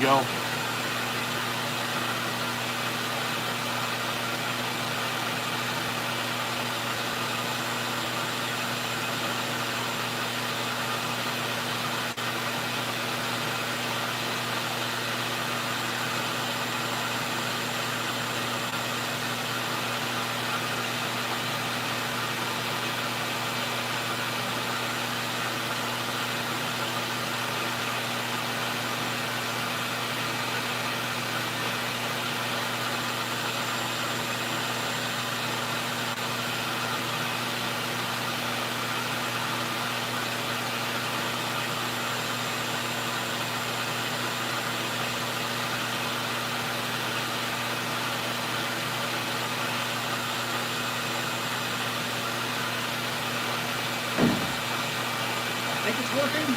Go. Think it's working?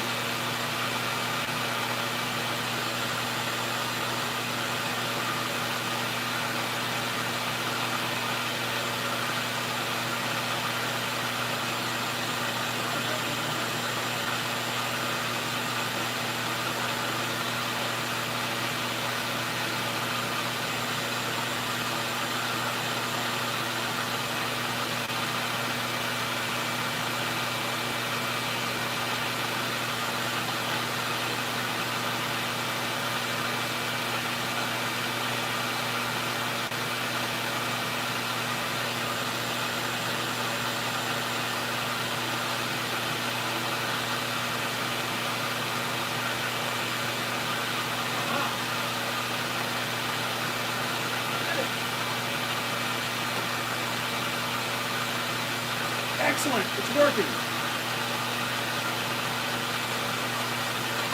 Excellent, it's working.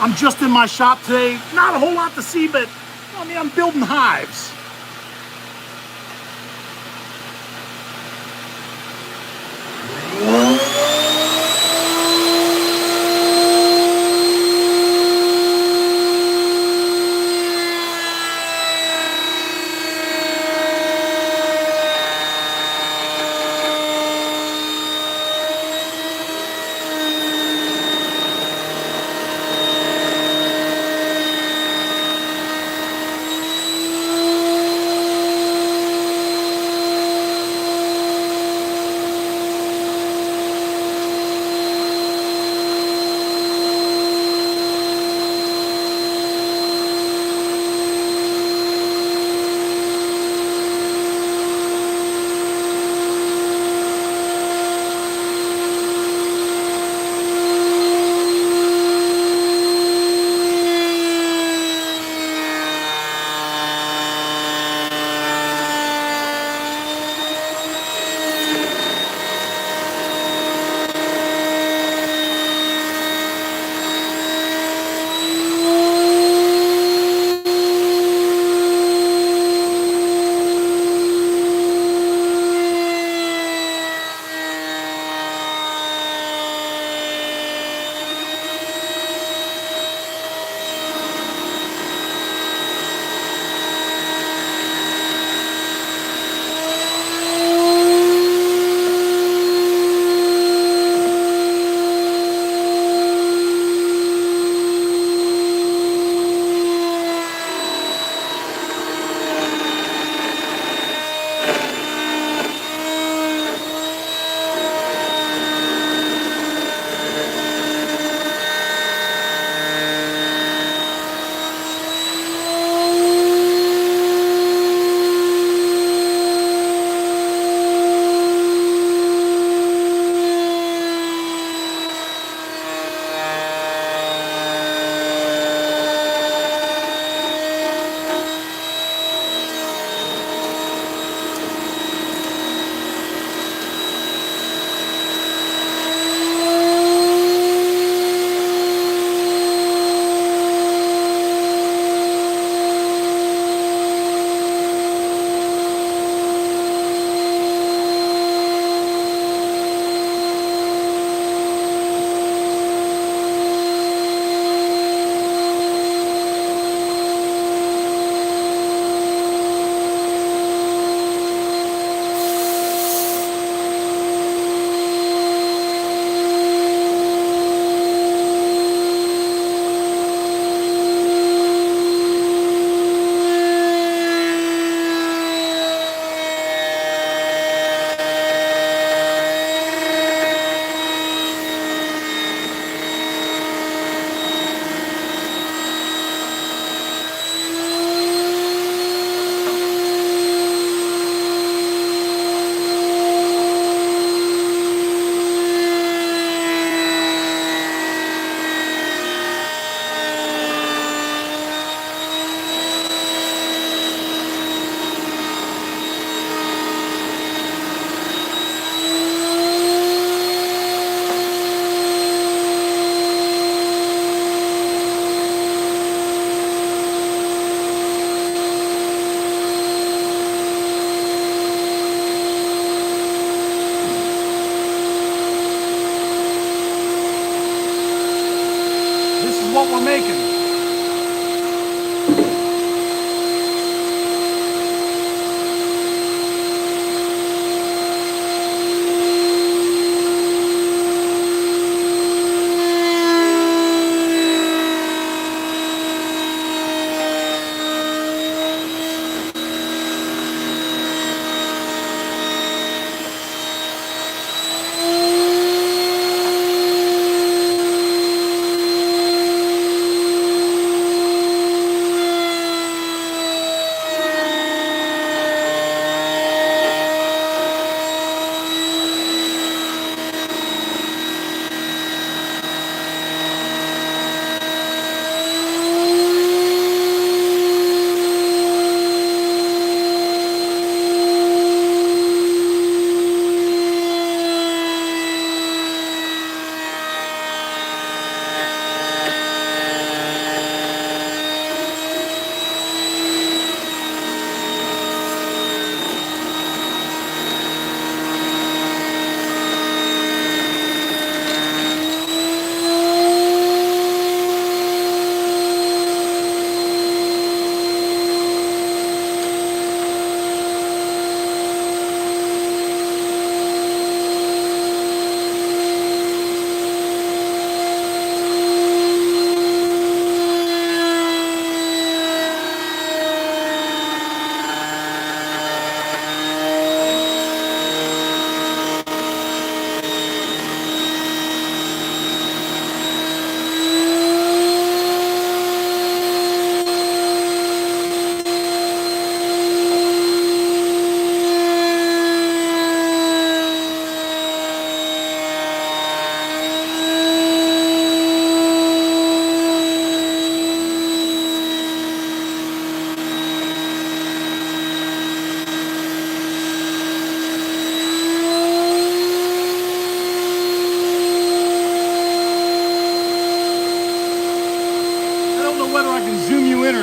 I'm just in my shop today. Not a whole lot to see, but I mean, I'm building hives.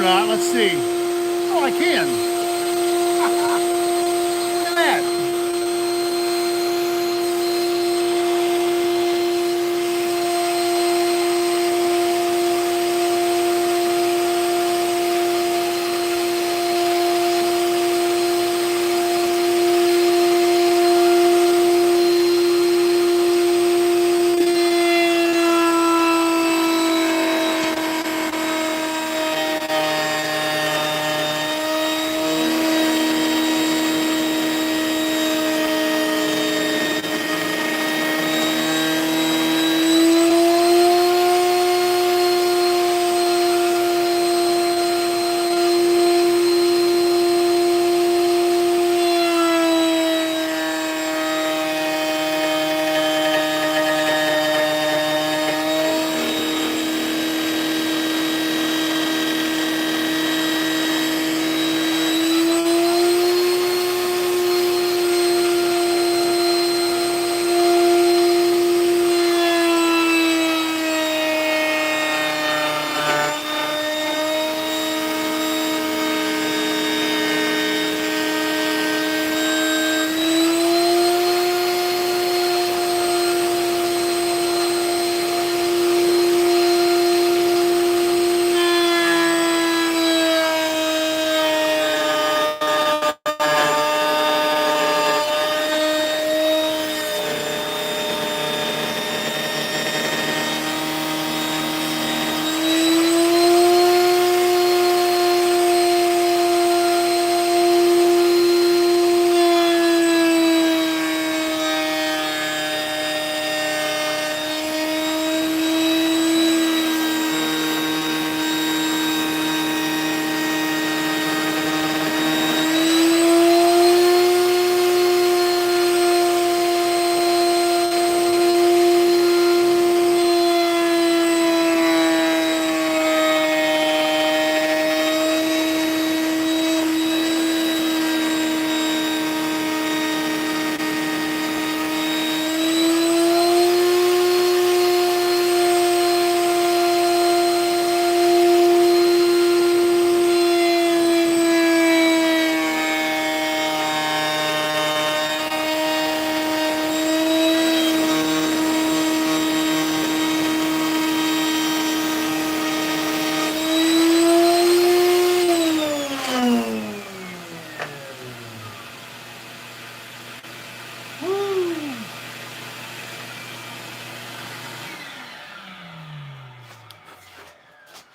not. Let's see. Oh, I can. Look at that.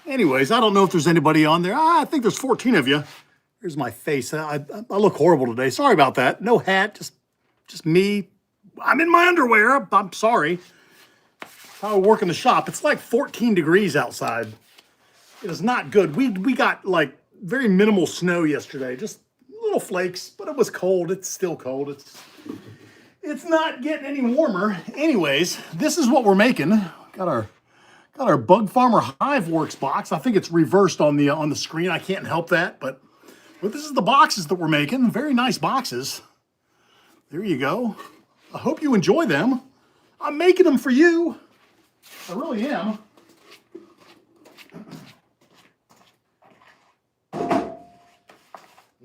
Anyways, I don't know if there's anybody on there. I think there's 14 of you. Here's my face. I look horrible today. Sorry about that. No hat, just me. I'm in my underwear. I'm sorry. I work in the shop. It's like 14 degrees outside. It is not good. We got like very minimal snow yesterday. Just little flakes, but it was cold. It's still cold. It's not getting any warmer. Anyways, this is what we're making. Got our Bug Farmer HiveWorks box. I think it's reversed on the screen. I can't help that, but this is the boxes that we're making. Very nice boxes. There you go. I hope you enjoy them. I'm making them for you. I really am.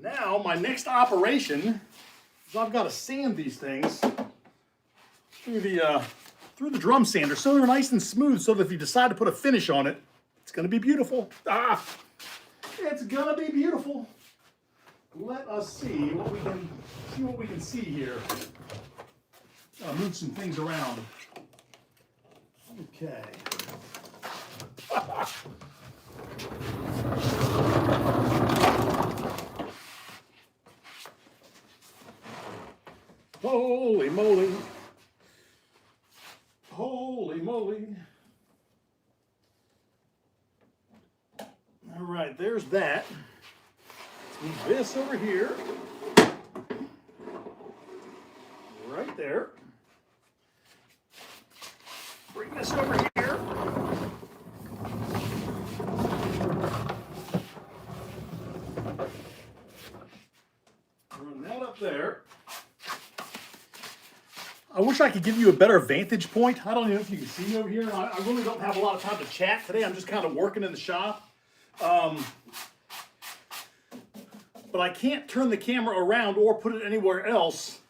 Now, my next operation is I've got to sand these things through the drum sander so they're nice and smooth, so that if you decide to put a finish on it, it's going to be beautiful. It's going to be beautiful. Let us see what we can see here. I'll move some things around. Okay. Holy moly. Holy moly. All right, there's that. Let's move this over here. Right there. Bring this over here. Run that up there. I wish I could give you a better vantage point. I don't know if you can see me over here. I really don't have a lot of time to chat today. I'm just kind of working in the shop. but I can't turn the camera around or put it anywhere else,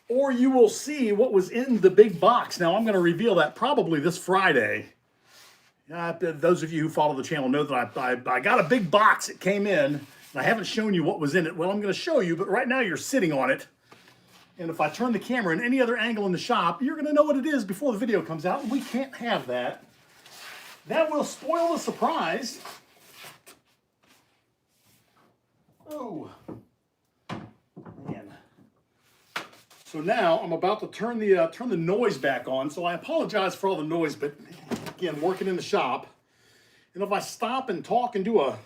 or you will see what was in the big box. Now, I'm going to reveal that probably this Friday. Those of you who follow the channel know that I got a big box. It came in, and I haven't shown you what was in it. Well, I'm going to show you, but right now you're sitting on it. And if I turn the camera in any other angle in the shop, you're going to know what it is before the video comes out, and we can't have that. That will spoil the surprise. Oh, man. So now I'm about to turn the noise back on. So I apologize for all the noise, but again, working in the shop. And if I stop and talk and do a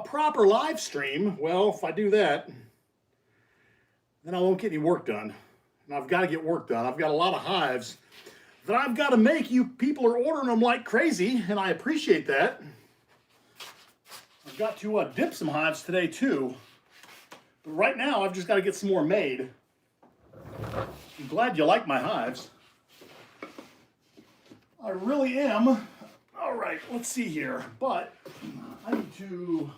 proper live stream, well, if I do that, then I won't get any work done. And I've got to get work done. I've got a lot of hives that I've got to make. You people are ordering them like crazy, and I appreciate that. I've got to dip some hives today too. But right now, I've just got to get some more made. I'm glad you like my hives. I really am. All right, let's see here. But I need to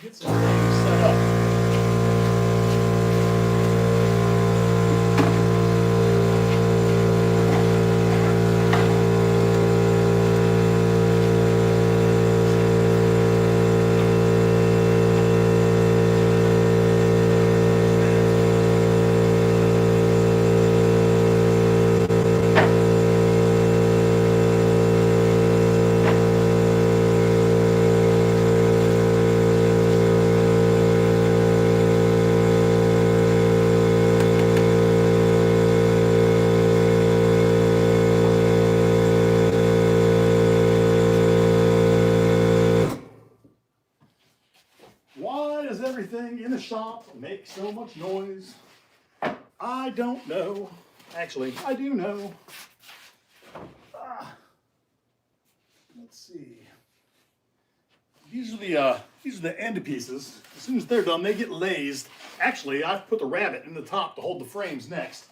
get some things set up. Why does everything in the shop make so much noise? I don't know. Actually, I do know. Let's see. These are the end pieces. As soon as they're done, they get lazed. Actually, I've put the rabbit in the top to hold the frames next.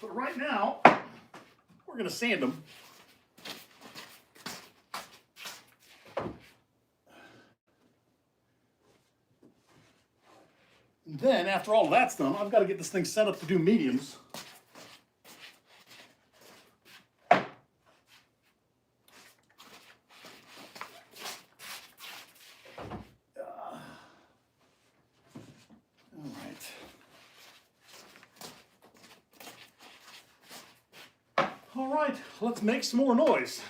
But right now, we're going to sand them. And then, after all that's done, I've got to get this thing set up to do mediums. All right, let's make some more noise.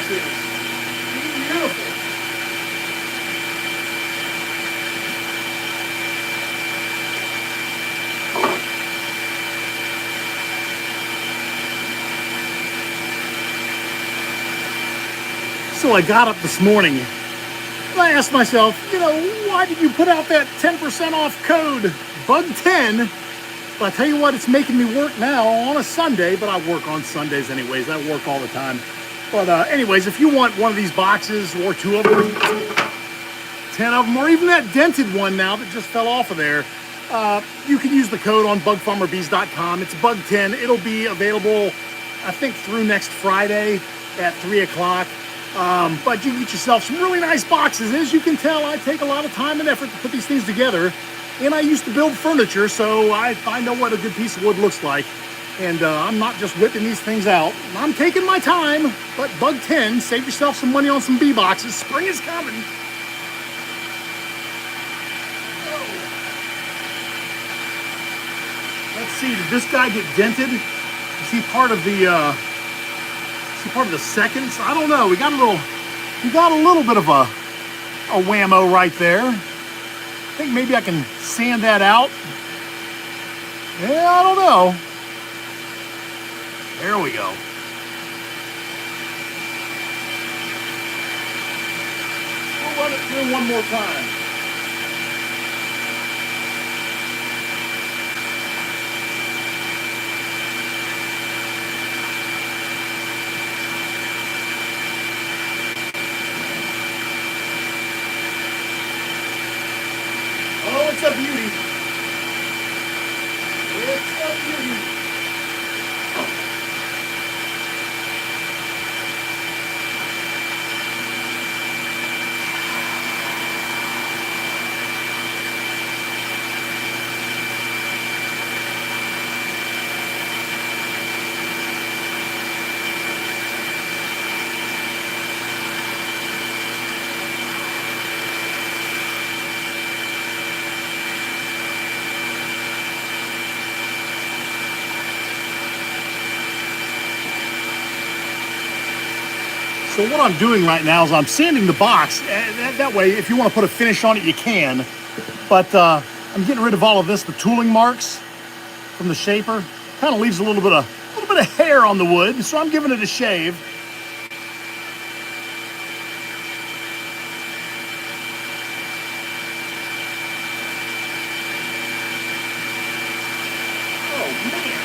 boxes. Beautiful. So I got up this morning and I asked myself, why did you put out that 10% off code, Bug10? But I tell you what, it's making me work now on a Sunday, but I work on Sundays anyways. I work all the time. But anyways, if you want one of these boxes or 2 of them, 10 of them, or even that dented one now that just fell off of there, you can use the code on bugfarmerbees.com. It's Bug10. It'll be available, I think, through next Friday at 3 o'clock. But you can get yourself some really nice boxes. As you can tell, I take a lot of time and effort to put these things together. And I used to build furniture, so I know what a good piece of wood looks like. And I'm not just whipping these things out. I'm taking my time, but Bug10, save yourself some money on some bee boxes. Spring is coming. Let's see, did this guy get dented? Is he part of the seconds? I don't know. We got a little bit of a whammo right there. I think maybe I can sand that out. Yeah, I don't know. There we go. We'll run it through one more time. Oh, it's a beauty. It's a beauty. So what I'm doing right now is I'm sanding the box. That way, if you want to put a finish on it, you can. But I'm getting rid of all of this, the tooling marks from the shaper. Kind of leaves a little bit of hair on the wood, so I'm giving it a shave. Oh man.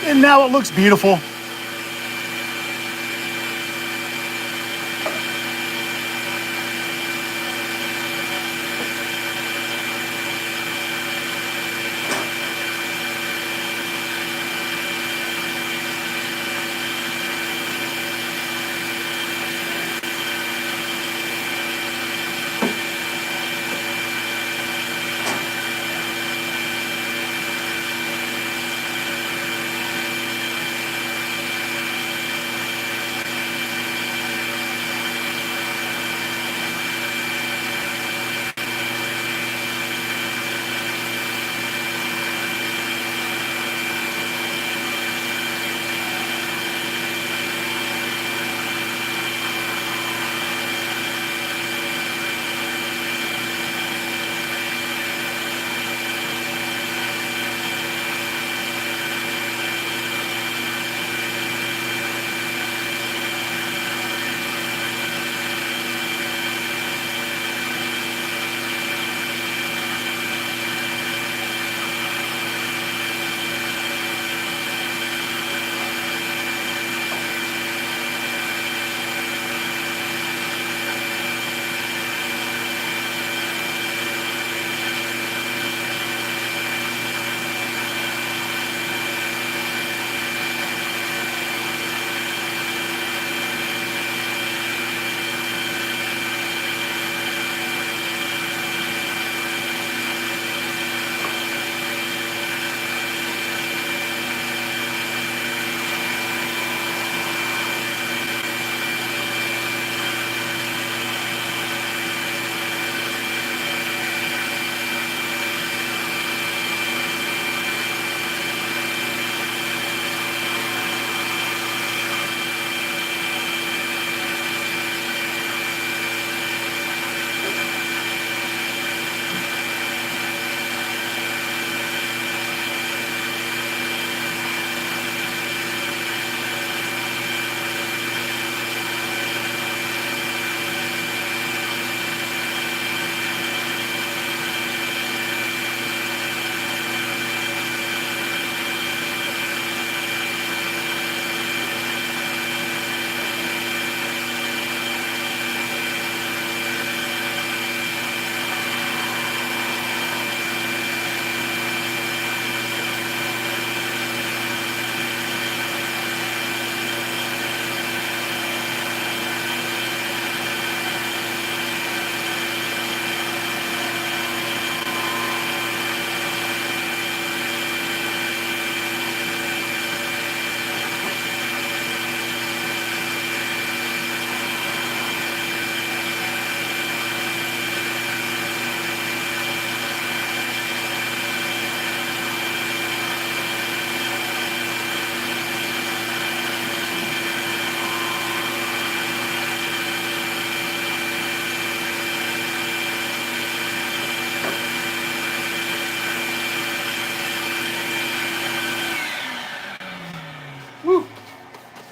And now it looks beautiful.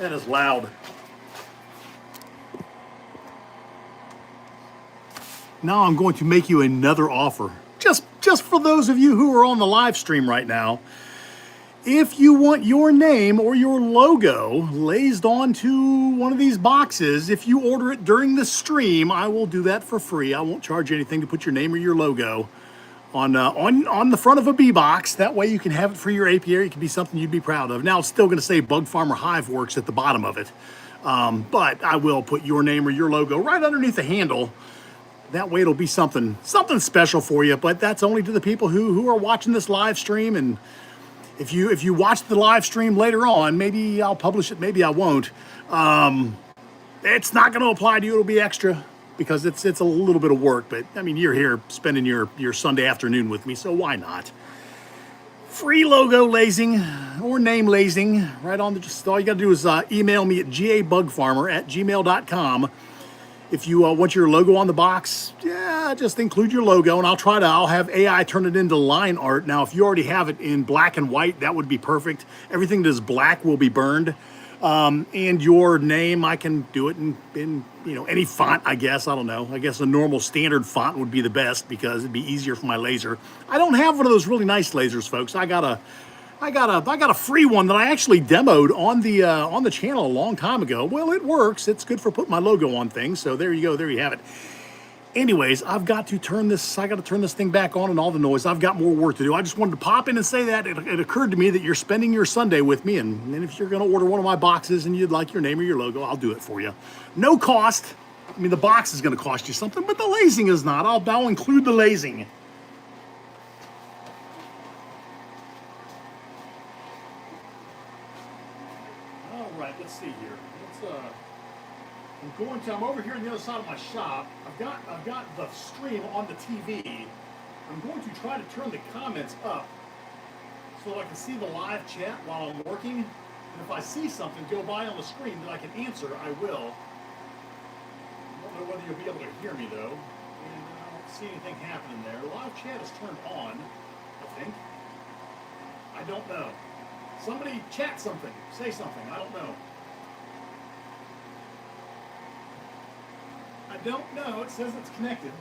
That is loud. Now I'm going to make you another offer. Just for those of you who are on the live stream right now. If you want your name or your logo lazed onto one of these boxes, if you order it during the stream, I will do that for free. I won't charge anything to put your name or your logo on the front of a bee box. That way you can have it for your apiary. It can be something you'd be proud of. Now it's still going to say Bug Farmer Hive Works at the bottom of it, but I will put your name or your logo right underneath the handle. That way it'll be something special for you. But that's only to the people who are watching this live stream. And if you watch the live stream later on, maybe I'll publish it, maybe I won't. It's not going to apply to you. It'll be extra because it's a little bit of work. But I mean, you're here spending your Sunday afternoon with me, so why not? Free logo lazing or name lazing right on the. Just all you got to do is email me at gabugfarmer@gmail.com. If you want your logo on the box, yeah, just include your logo, and I'll have AI turn it into line art. Now, if you already have it in black and white, that would be perfect. Everything that is black will be burned. And your name, I can do it in any font, I guess. I don't know. I guess a normal standard font would be the best because it'd be easier for my laser. I don't have one of those really nice lasers, folks. I got a free one that I actually demoed on the channel a long time ago. Well, it works. It's good for putting my logo on things. So there you go. There you have it. Anyways, I've got to turn this. I got to turn this thing back on and all the noise. I've got more work to do. I just wanted to pop in and say that it occurred to me that you're spending your Sunday with me, and if you're going to order one of my boxes and you'd like your name or your logo, I'll do it for you. No cost. I mean, the box is going to cost you something, but the lazing is not. I'll include the lazing. Let's see here. I'm over here on the other side of my shop. I've got the stream on the TV. I'm going to try to turn the comments up so that I can see the live chat while I'm working. And if I see something go by on the screen that I can answer, I will. I don't know whether you'll be able to hear me though. And I don't see anything happening there. Live chat is turned on, I think. I don't know. Somebody chat something. Say something. I don't know. I don't know. It says it's connected.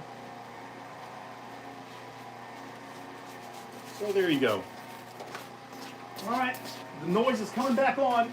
So there you go. All right. The noise is coming back on.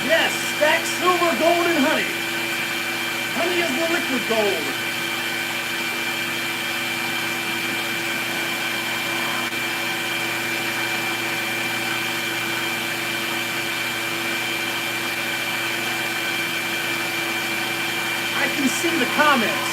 Yes, stack silver, gold, and honey. Honey is the liquid gold. I can see the comments.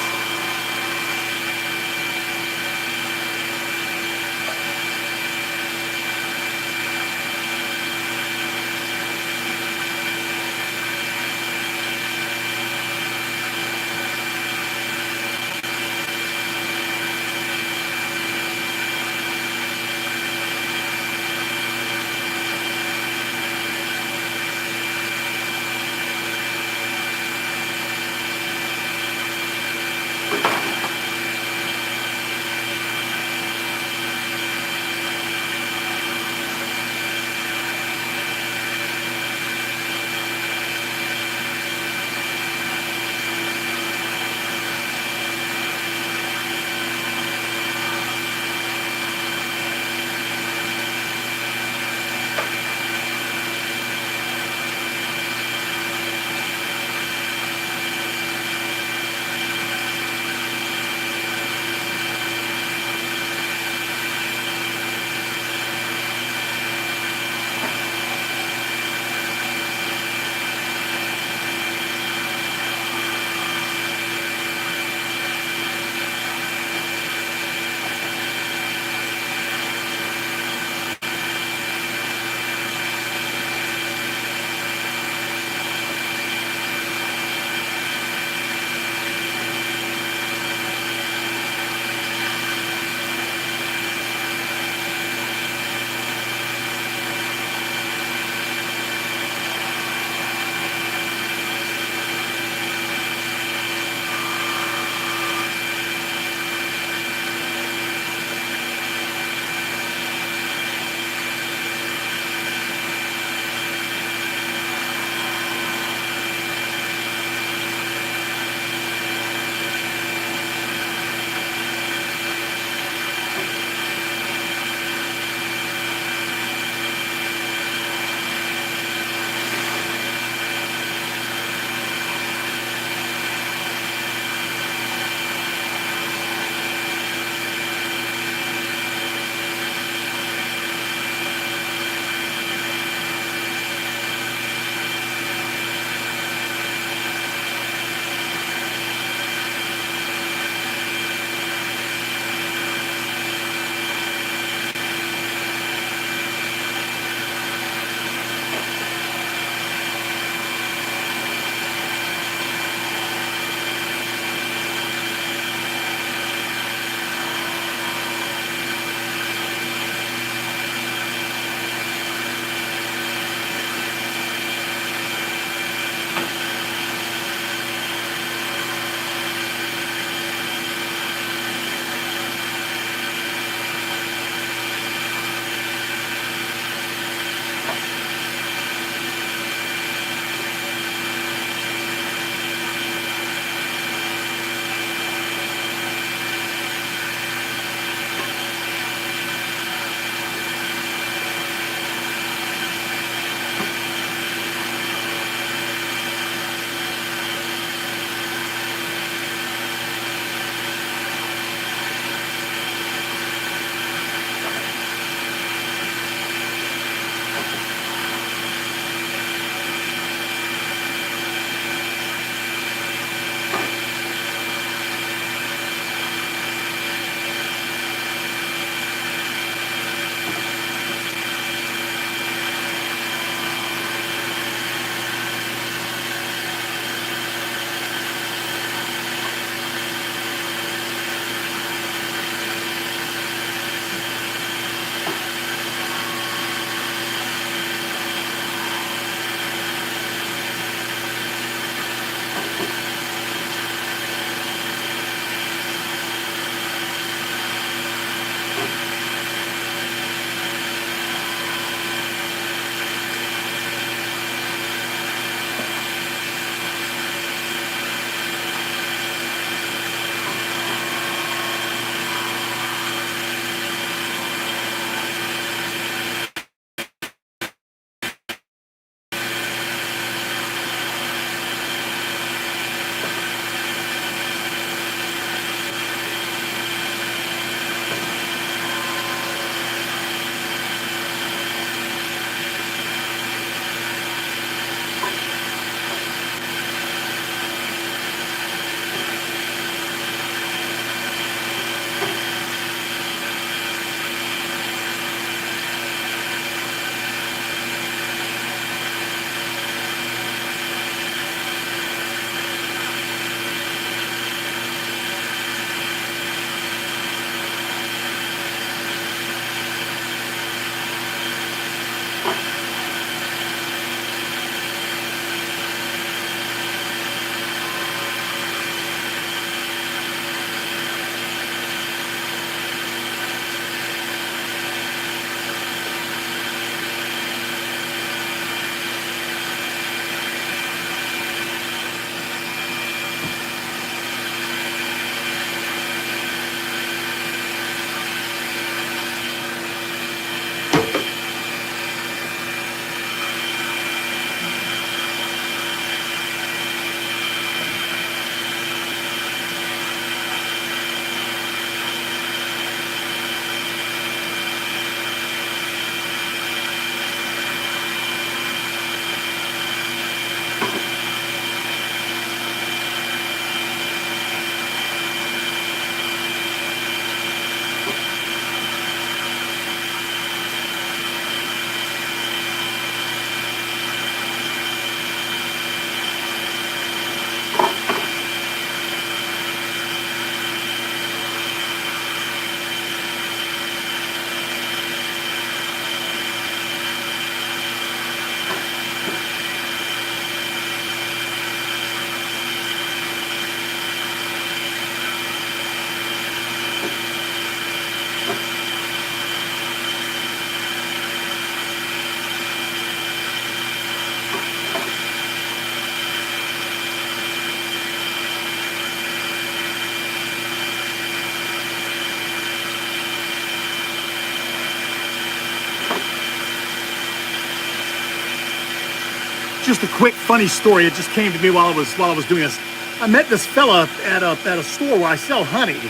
just a quick funny story. It just came to me while I was doing this. I met this fella at a store where I sell honey.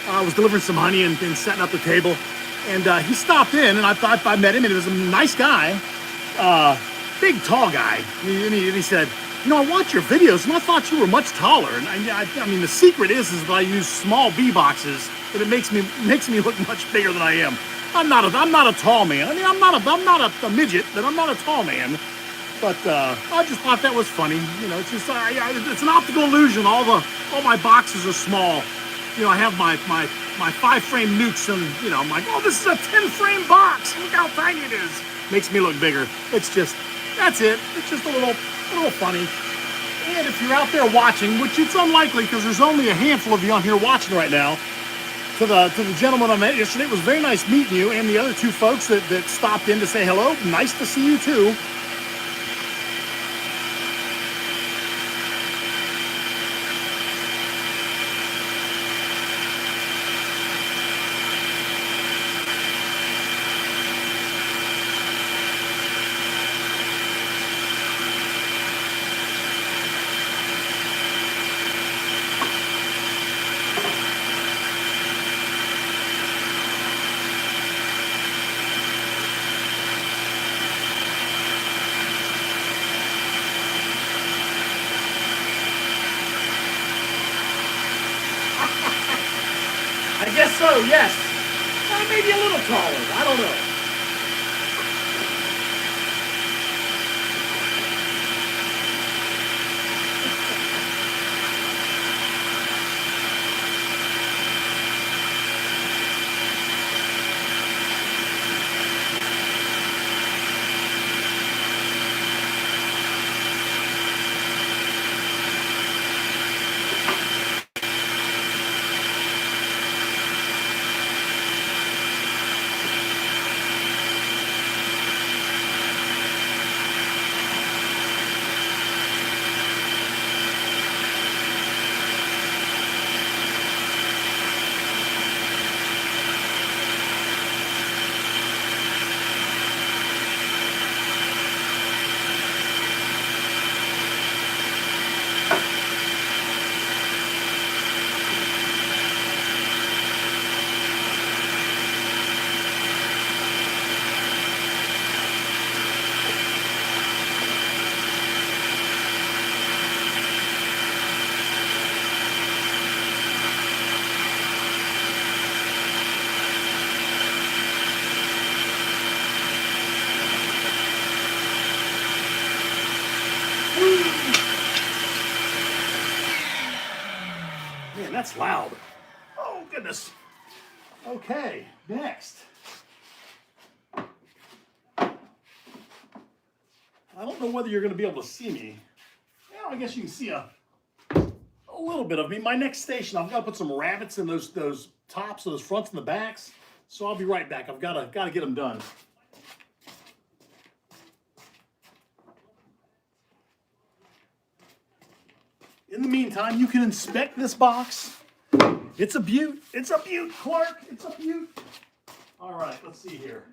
I was delivering some honey and setting up the table, and he stopped in, and I met him, and he was a nice guy, big tall guy. And he said, I watch your videos, and I thought you were much taller. And I mean, the secret is that I use small bee boxes, and it makes me look much bigger than I am. I'm not a tall man. I mean, I'm not a midget, but I'm not a tall man. But I just thought that was funny. It's just it's an optical illusion. All my boxes are small. I have my 5-frame nukes, and I'm like, oh, this is a 10-frame box. Look how tiny it is. Makes me look bigger. That's it. It's just a little funny. And if you're out there watching, which it's unlikely because there's only a handful of you on here watching right now, to the gentleman I met yesterday, it was very nice meeting you, and the other 2 folks that stopped in to say hello. Nice to see you too. I guess so, yes. Maybe a little taller. I don't know. Man, that's loud. Oh, goodness. Okay, next. I don't know whether you're going to be able to see me. Yeah, I guess you can see a little bit of me. My next station, I've got to put some rabbits in those tops, those fronts and the backs. So I'll be right back. I've got to get them done. In the meantime, you can inspect this box. It's a beaut. It's a beaut, Clark. It's a beaut. All right, let's see here.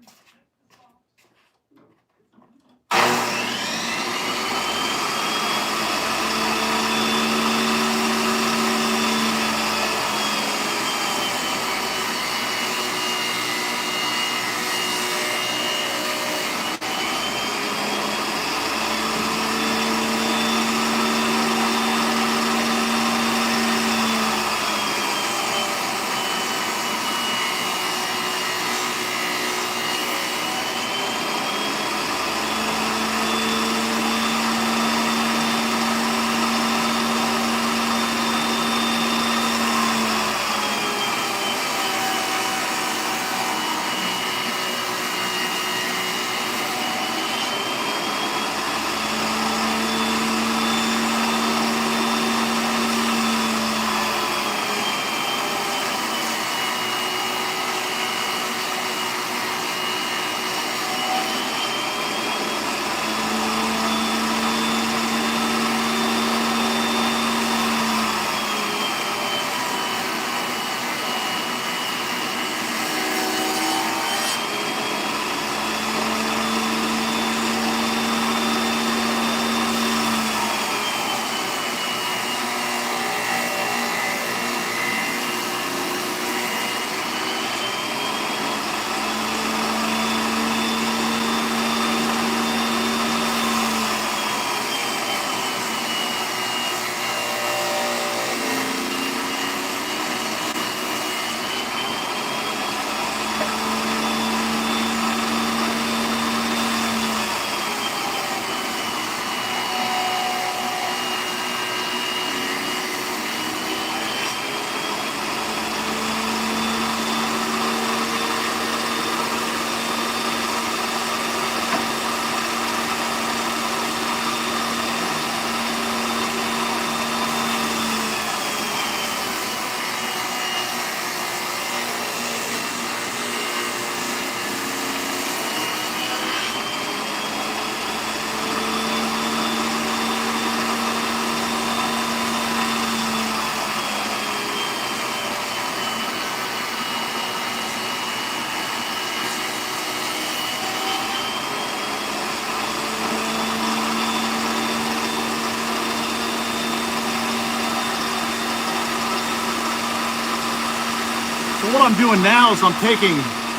I'm doing now is I'm taking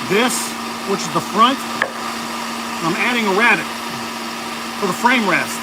this, which is the front, and I'm adding a rabbet for the frame rest.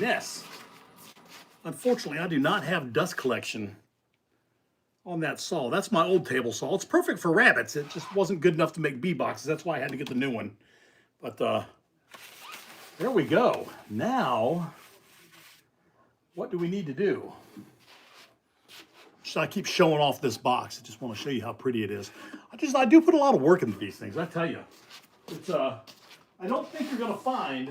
goodness. Unfortunately, I do not have dust collection on that saw. That's my old table saw. It's perfect for rabbits. It just wasn't good enough to make bee boxes. That's why I had to get the new one. But there we go. Now, what do we need to do? So I keep showing off this box. I just want to show you how pretty it is. I do put a lot of work into these things, I tell you. It's I don't think you're going to find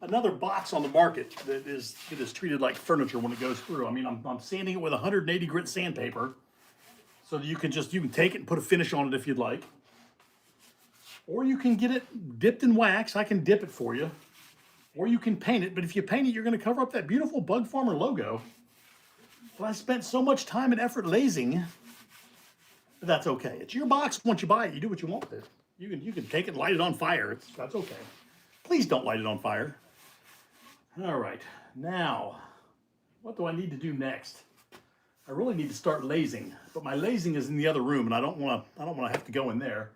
another box on the market that is treated like furniture when it goes through. I mean, I'm sanding it with 180 grit sandpaper so that you can take it and put a finish on it if you'd like. Or you can get it dipped in wax. I can dip it for you. Or you can paint it, but if you paint it, you're going to cover up that beautiful Bug Farmer logo. But I spent so much time and effort lazing, but that's okay. It's your box. Once you buy it, you do what you want with it. You can take it and light it on fire. That's okay. Please don't light it on fire. All right, now, what do I need to do next? I really need to start lazing, but my lazing is in the other room, and I don't want to have to go in there.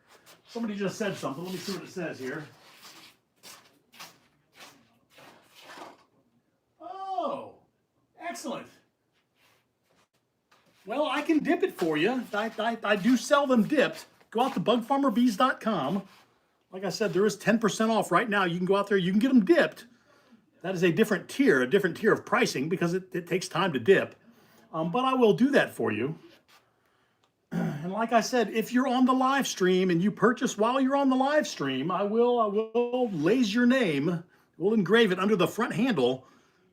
Somebody just said something. Let me see what it says here. Oh, excellent. Well, I can dip it for you. I do sell them dipped. Go out to bugfarmerbees.com. Like I said, there is 10% off right now. You can go out there, you can get them dipped. That is a different tier of pricing because it takes time to dip. But I will do that for you. And like I said, if you're on the live stream and you purchase while you're on the live stream, I will laze your name. We'll engrave it under the front handle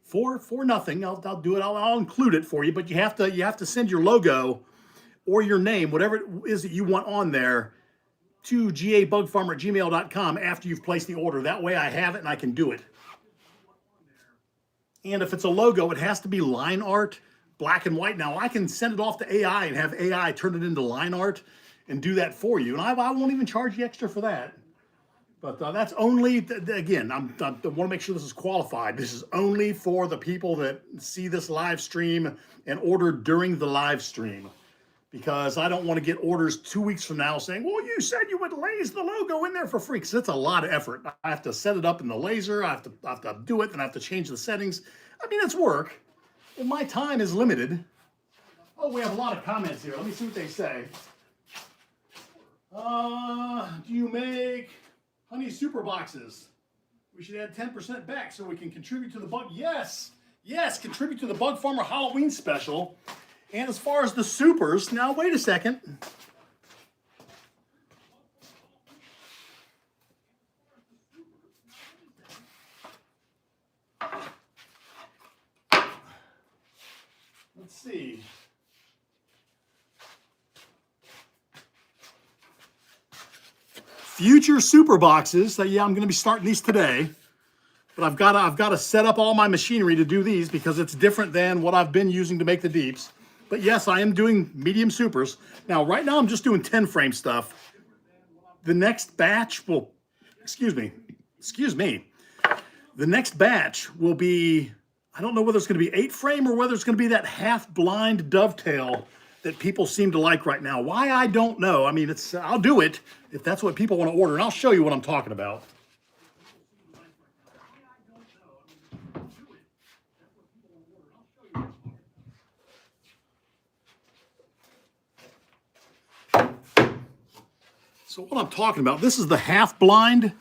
for nothing. I'll do it. I'll include it for you, but you have to send your logo or your name, whatever it is that you want on there, to gabugfarmer@gmail.com after you've placed the order. That way I have it and I can do it. And if it's a logo, it has to be line art, black and white. Now I can send it off to AI and have AI turn it into line art and do that for you. And I won't even charge you extra for that. But that's only, again, I want to make sure this is qualified. This is only for the people that see this live stream and order during the live stream. Because I don't want to get orders 2 weeks from now saying, well, you said you would laze the logo in there for free. Because it's a lot of effort. I have to set it up in the laser. I have to do it. Then I have to change the settings. I mean, it's work. And my time is limited. Oh, we have a lot of comments here. Let me see what they say. Do you make honey super boxes? We should add 10% back so we can contribute to the bug. Yes, contribute to the Bug Farmer Halloween special. And as far as the supers, now wait a second. Let's see. Future super boxes. So yeah, I'm going to be starting these today. But I've got to set up all my machinery to do these because it's different than what I've been using to make the deeps. But yes, I am doing medium supers. Now, right now I'm just doing 10 frame stuff. The next batch will, excuse me. The next batch will be, I don't know whether it's going to be 8 frame or whether it's going to be that half blind dovetail that people seem to like right now. Why, I don't know. I mean, I'll do it if that's what people want to order, and I'll show you what I'm talking about. So what I'm talking about, this is the half blind.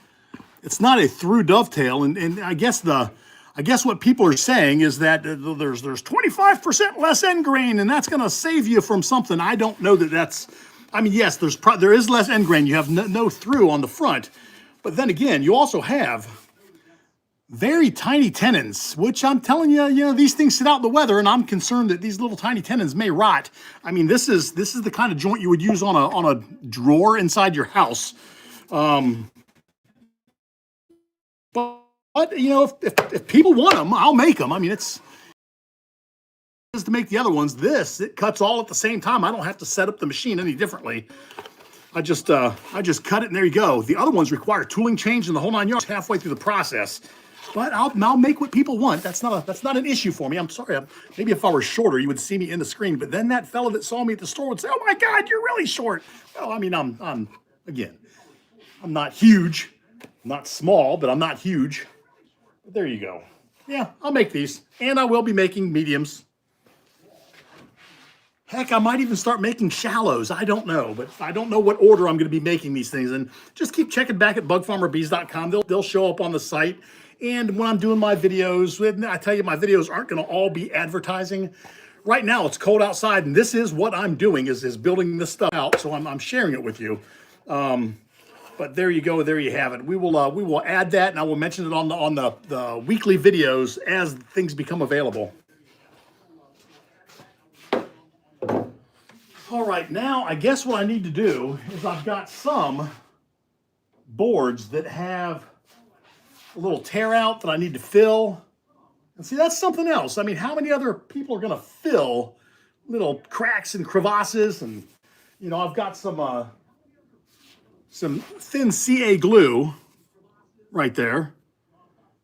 It's not a through dovetail, and I guess what people are saying is that there's 25% less end grain, and that's going to save you from something. I don't know that that's. I mean, yes, there is less end grain. You have no through on the front, but then again, you also have very tiny tenons, which I'm telling you, these things sit out in the weather, and I'm concerned that these little tiny tenons may rot. I mean, this is the kind of joint you would use on a drawer inside your house. But if people want them, I'll make them. I mean, it's to make the other ones. It cuts all at the same time. I don't have to set up the machine any differently. I just cut it and there you go. The other ones require tooling change and the whole 9 yards halfway through the process. But I'll make what people want. That's not an issue for me. I'm sorry. Maybe if I were shorter, you would see me in the screen. But then that fella that saw me at the store would say, "Oh my God, you're really short." Well, I mean, I'm not huge. I'm not small, but I'm not huge. But there you go. Yeah, I'll make these. And I will be making mediums. Heck, I might even start making shallows. I don't know, but I don't know what order I'm going to be making these things. And just keep checking back at bugfarmerbees.com. They'll show up on the site. And when I'm doing my videos, I tell you, my videos aren't going to all be advertising. Right now, it's cold outside, and this is what I'm doing is building this stuff out. So I'm sharing it with you. But there you go. There you have it. We will add that, and I will mention it on the weekly videos as things become available. All right, now I guess what I need to do is I've got some boards that have a little tear out that I need to fill. And see, that's something else. I mean, how many other people are going to fill little cracks and crevasses? And, you know, I've got some thin CA glue right there.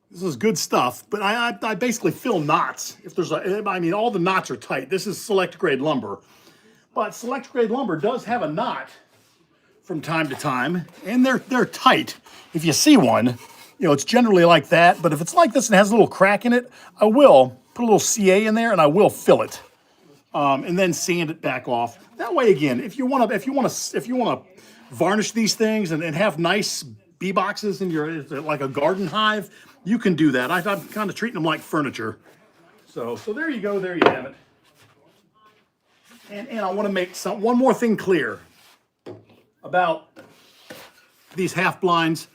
This is good stuff, but I basically fill knots. If there's I mean, all the knots are tight. This is select grade lumber. But select grade lumber does have a knot from time to time, and they're tight. If you see one, you know, it's generally like that. But if it's like this and has a little crack in it, I will put a little CA in there and I will fill it, and then sand it back off. That way, again, if you want to varnish these things and have nice bee boxes in your like a garden hive, you can do that. I'm kind of treating them like furniture. So there you go. There you have it. And I want to make one more thing clear about these half blinds.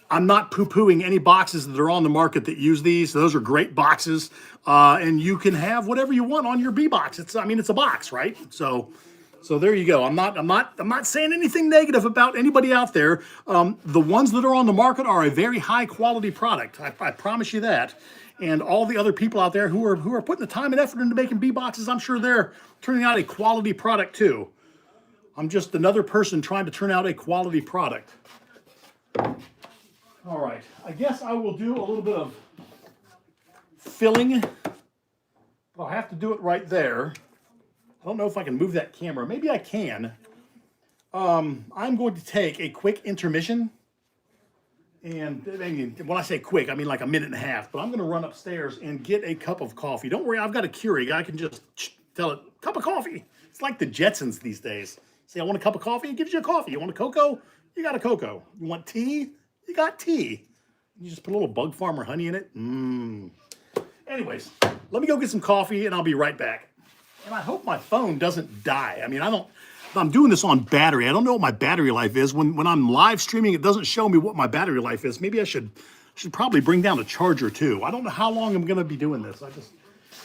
I'm not poo-pooing any boxes that are on the market that use these. Those are great boxes, and you can have whatever you want on your bee box. It's a box, right? So there you go. I'm not saying anything negative about anybody out there. The ones that are on the market are a very high quality product. I promise you that. And all the other people out there who are putting the time and effort into making bee boxes, I'm sure they're turning out a quality product too. I'm just another person trying to turn out a quality product. All right, I guess I will do a little bit of filling. I'll have to do it right there. I don't know if I can move that camera. Maybe I can. I'm going to take a quick intermission. And when I say quick, I mean like a minute and a half. But I'm going to run upstairs and get a cup of coffee. Don't worry, I've got a Keurig. I can just tell it, cup of coffee. It's like the Jetsons these days. Say, I want a cup of coffee, it gives you a coffee. You want a cocoa? You got a cocoa. You want tea? You got tea. You just put a little Bug Farmer honey in it. Anyways, let me go get some coffee and I'll be right back. And I hope my phone doesn't die. I mean, I'm doing this on battery. I don't know what my battery life is. When I'm live streaming, it doesn't show me what my battery life is. Maybe I should probably bring down a charger too. I don't know how long I'm going to be doing this.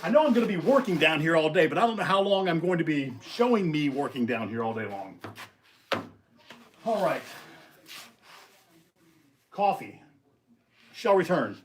I know I'm going to be working down here all day, but I don't know how long I'm going to be showing me working down here all day long. All right. Coffee. Shall return.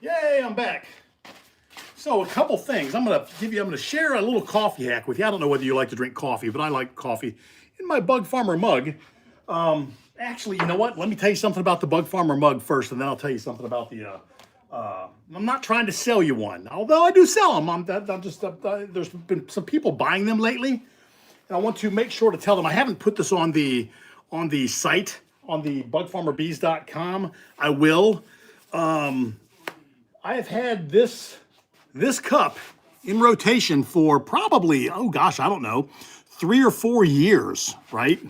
Yay, I'm back. So a couple things. I'm gonna share a little coffee hack with you. I don't know whether you like to drink coffee, but I like coffee. In my Bug Farmer mug. Actually, you know what? Let me tell you something about the Bug Farmer mug first, and then I'll tell you something about the. I'm not trying to sell you one, although I do sell them. There's been some people buying them lately, and I want to make sure to tell them I haven't put this on the site on the bugfarmerbees.com. I will. I have had this cup in rotation for probably, oh gosh, I don't know, 3 or 4 years, right?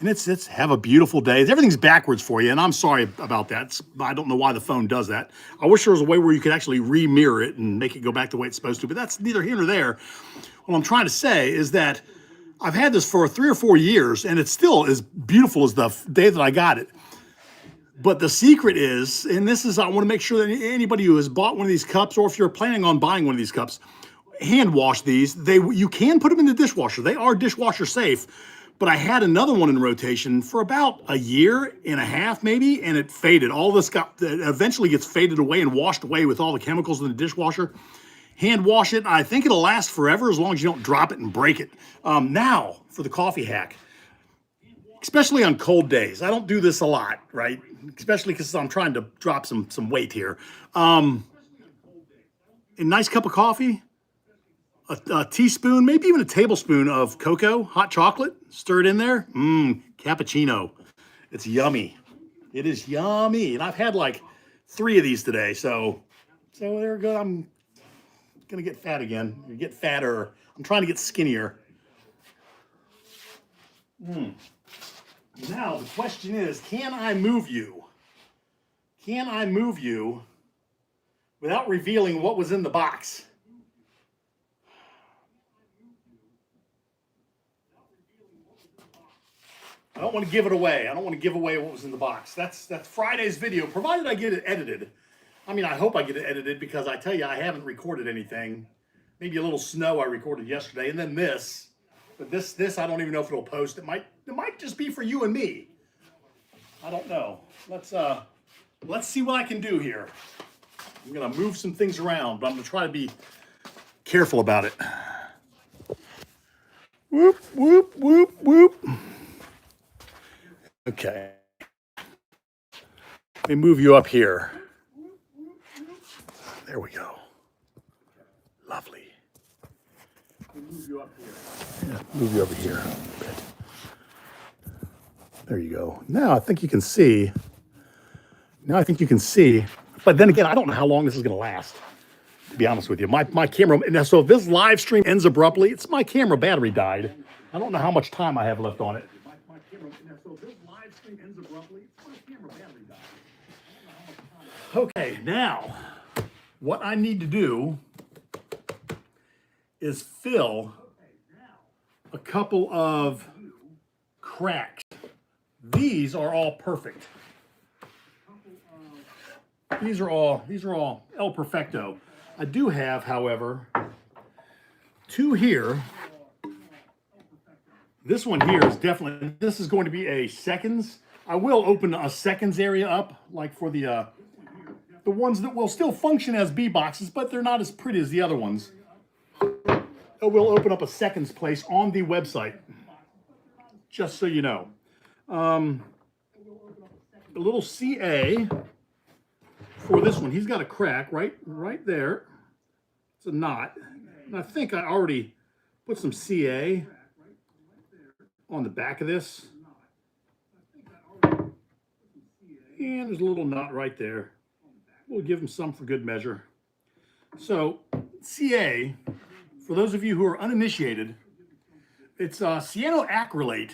And it's have a beautiful day. Everything's backwards for you, and I'm sorry about that. I don't know why the phone does that. I wish there was a way where you could actually re-mirror it and make it go back the way it's supposed to, but that's neither here nor there. What I'm trying to say is that I've had this for 3 or 4 years, and it's still as beautiful as the day that I got it. But the secret is, and this is, I want to make sure that anybody who has bought one of these cups, or if you're planning on buying one of these cups, hand wash these. You can put them in the dishwasher. They are dishwasher safe. But I had another one in rotation for about a year and a half, maybe, and it faded. All this eventually gets faded away and washed away with all the chemicals in the dishwasher. Hand wash it. I think it'll last forever as long as you don't drop it and break it. Now for the coffee hack. Especially on cold days. I don't do this a lot, right? Especially because I'm trying to drop some weight here. A nice cup of coffee, a teaspoon, maybe even a tablespoon of cocoa, hot chocolate, stir it in there. Cappuccino. It's yummy. It is yummy. And I've had like 3 of these today. So there we go. I'm going to get fat again. Get fatter. I'm trying to get skinnier. Now, the question is, can I move you? Can I move you without revealing what was in the box? I don't want to give it away. I don't want to give away what was in the box. That's Friday's video, provided I get it edited. I mean, I hope I get it edited because I tell you, I haven't recorded anything. Maybe a little snow I recorded yesterday, and then this. But this I don't even know if it'll post. It might just be for you and me. I don't know. Let's see what I can do here. I'm gonna move some things around, but I'm gonna try to be careful about it. Whoop, whoop, whoop, whoop. Okay. Let me move you up here. There we go. Lovely. Move you up here. Yeah, move you over here a bit. There you go. Now I think you can see. But then again, I don't know how long this is going to last. To be honest with you, my camera. So if this live stream ends abruptly, it's my camera battery died. I don't know how much time I have left on it. My camera. So if this live stream ends abruptly, it's my camera battery died. Okay, now what I need to do is fill a couple of cracks. These are all perfect. These are all El Perfecto. I do have, however, 2 here. This one here is definitely, this is going to be a seconds. I will open a seconds area up, like for the ones that will still function as bee boxes, but they're not as pretty as the other ones. We'll open up a seconds place on the website, just so you know. A little CA for this one. He's got a crack right there. It's a knot. And I think I already put some CA on the back of this. And there's a little knot right there. We'll give him some for good measure. So CA, for those of you who are uninitiated, it's cyanoacrylate.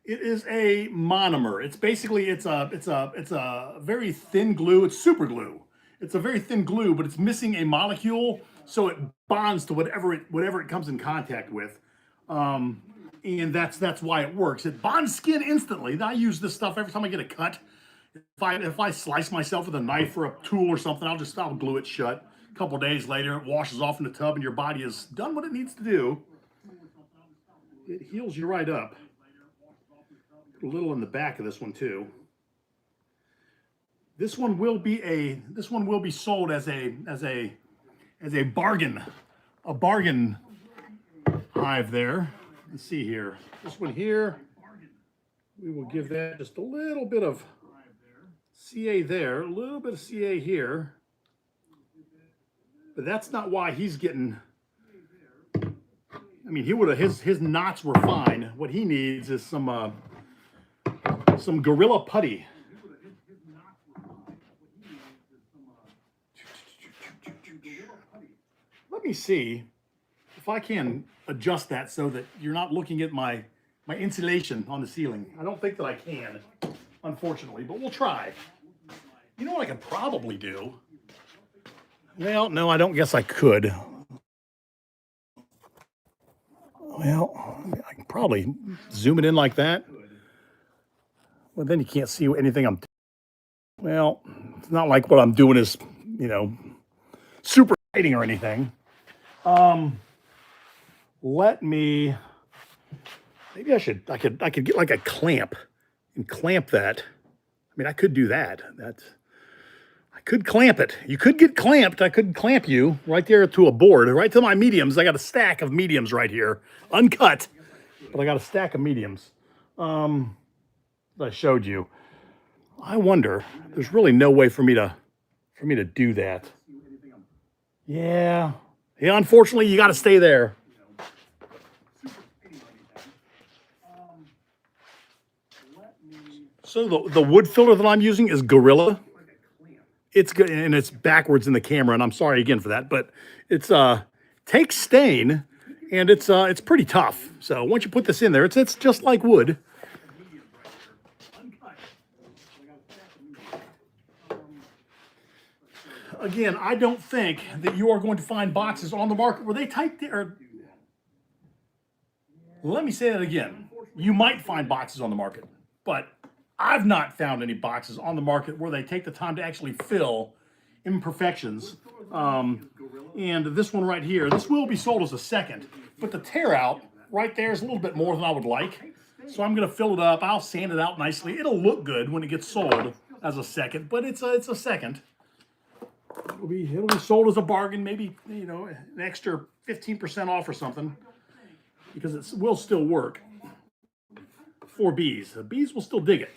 It is a monomer. It's basically it's a very thin glue. It's super glue. It's a very thin glue, but it's missing a molecule, so it bonds to whatever it comes in contact with, and that's why it works. It bonds skin instantly. I use this stuff every time I get a cut. If I slice myself with a knife or a tool or something, I'll glue it shut. A couple days later, it washes off in the tub, and your body has done what it needs to do. It heals you right up. Put a little in the back of this one too. This one will be sold as a bargain, hive there. Let's see here. This one here, we will give that just a little bit of CA there, a little bit of CA here. But that's not why he's getting. I mean, he would have his knots were fine. What he needs is some Gorilla Putty. Let me see if I can adjust that so that you're not looking at my insulation on the ceiling. I don't think that I can, unfortunately, but we'll try. You know what I could probably do? Well, no, I don't guess I could. Well, I can probably zoom it in like that. Well, then you can't see anything well, it's not like what I'm doing is, super exciting or anything. Maybe I could get like a clamp and clamp that. I mean, I could do that. I could clamp it. You could get clamped. I could clamp you right there to a board, right to my mediums. I got a stack of mediums right here, uncut, but I got a stack of mediums that I showed you. I wonder, there's really no way for me to do that. Yeah, unfortunately, you got to stay there. So the wood filter that I'm using is Gorilla. It's good, and it's backwards in the camera, and I'm sorry again for that, but it's takes stain, and it's pretty tough. So once you put this in there, it's just like wood. Again, I don't think that you are going to find boxes on the market where they type or let me say that again. You might find boxes on the market, but I've not found any boxes on the market where they take the time to actually fill imperfections. And this one right here, this will be sold as a second, but the tear out right there is a little bit more than I would like. So I'm going to fill it up. I'll sand it out nicely. It'll look good when it gets sold as a second, but it's a second. It'll be sold as a bargain, maybe, an extra 15% off or something, because it will still work for bees. The bees will still dig it.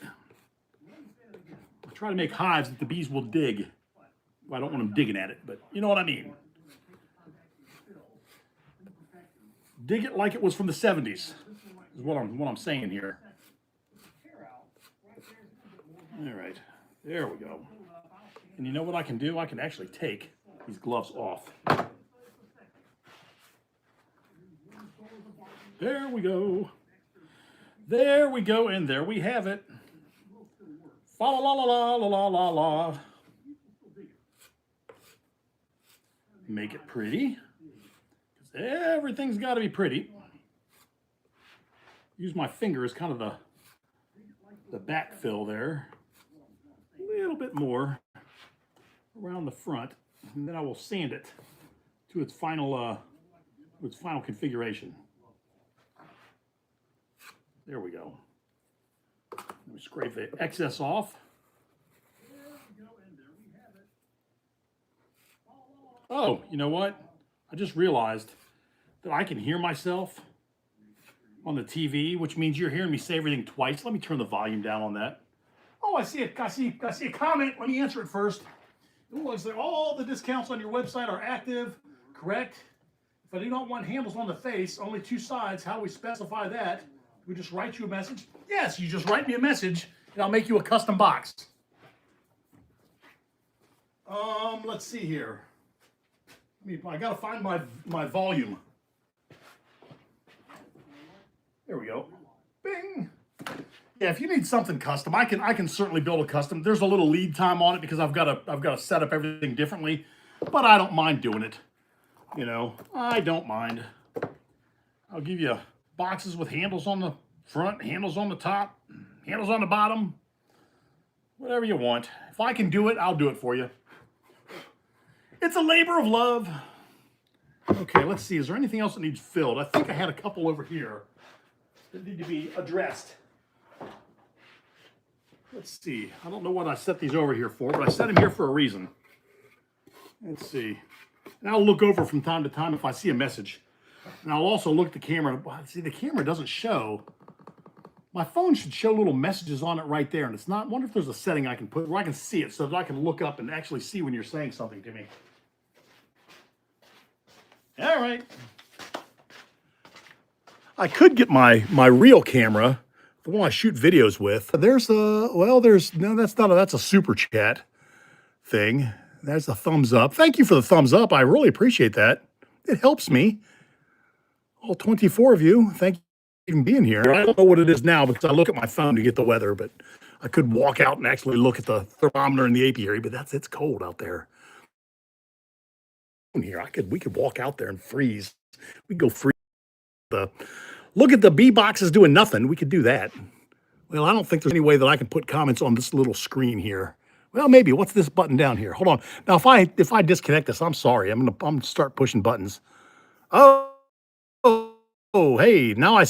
I try to make hives that the bees will dig. Well, I don't want them digging at it, but you know what I mean. Dig it like it was from the 70s is what I'm saying here. All right, there we go. And you know what I can do? I can actually take these gloves off. There we go. There we go, and there we have it. Fa la la la la la la la. Make it pretty. Everything's got to be pretty. Use my finger as kind of the backfill there. A little bit more around the front, and then I will sand it to its final configuration. There we go. Let me scrape the excess off. Oh, you know what? I just realized that I can hear myself on the TV, which means you're hearing me say everything twice. Let me turn the volume down on that. Oh, I see a comment. Let me answer it first. It looks like all the discounts on your website are active, correct? If I do not want handles on the face, only 2 sides, how do we specify that? We just write you a message? Yes, you just write me a message, and I'll make you a custom box. Let's see here. I gotta find my volume. There we go. Bing. Yeah, if you need something custom, I can certainly build a custom. There's a little lead time on it because I've got to set up everything differently, but I don't mind doing it. I don't mind. I'll give you boxes with handles on the front, handles on the top, handles on the bottom, whatever you want. If I can do it, I'll do it for you. It's a labor of love. Okay, let's see. Is there anything else that needs filled? I think I had a couple over here that need to be addressed. Let's see. I don't know what I set these over here for, but I set them here for a reason. Let's see. And I'll look over from time to time if I see a message. And I'll also look at the camera. See, the camera doesn't show. My phone should show little messages on it right there. And it's not. I wonder if there's a setting I can put where I can see it so that I can look up and actually see when you're saying something to me. All right. I could get my real camera, the one I shoot videos with. There's that's a super chat thing. There's a thumbs up. Thank you for the thumbs up. I really appreciate that. It helps me. All 24 of you, thank you for even being here. I don't know what it is now because I look at my phone to get the weather, but I could walk out and actually look at the thermometer in the apiary, but it's cold out there. Here, we could walk out there and freeze. We could go freeze. Look at the bee boxes doing nothing. We could do that. Well, I don't think there's any way that I can put comments on this little screen here. Well, maybe. What's this button down here? Hold on. Now, if I disconnect this, I'm sorry. I'm gonna start pushing buttons. Oh, hey, now I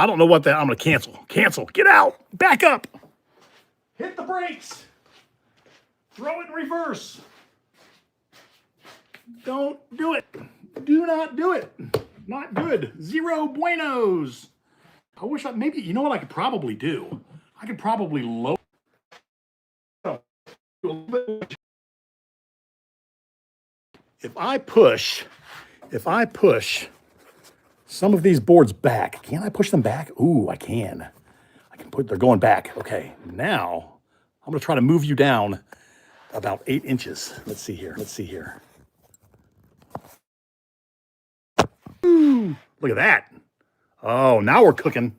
don't know what that. I'm gonna cancel. Cancel. Get out. Back up. Hit the brakes. Throw it in reverse. Don't do it. Do not do it. Not good. Zero buenos. I wish maybe, you know what I could probably do? I could probably lower a little bit. If I push some of these boards back, can I push them back? Ooh, I can. They're going back. Okay, now I'm gonna try to move you down about 8 inches. Let's see here. Ooh, look at that. Oh, now we're cooking.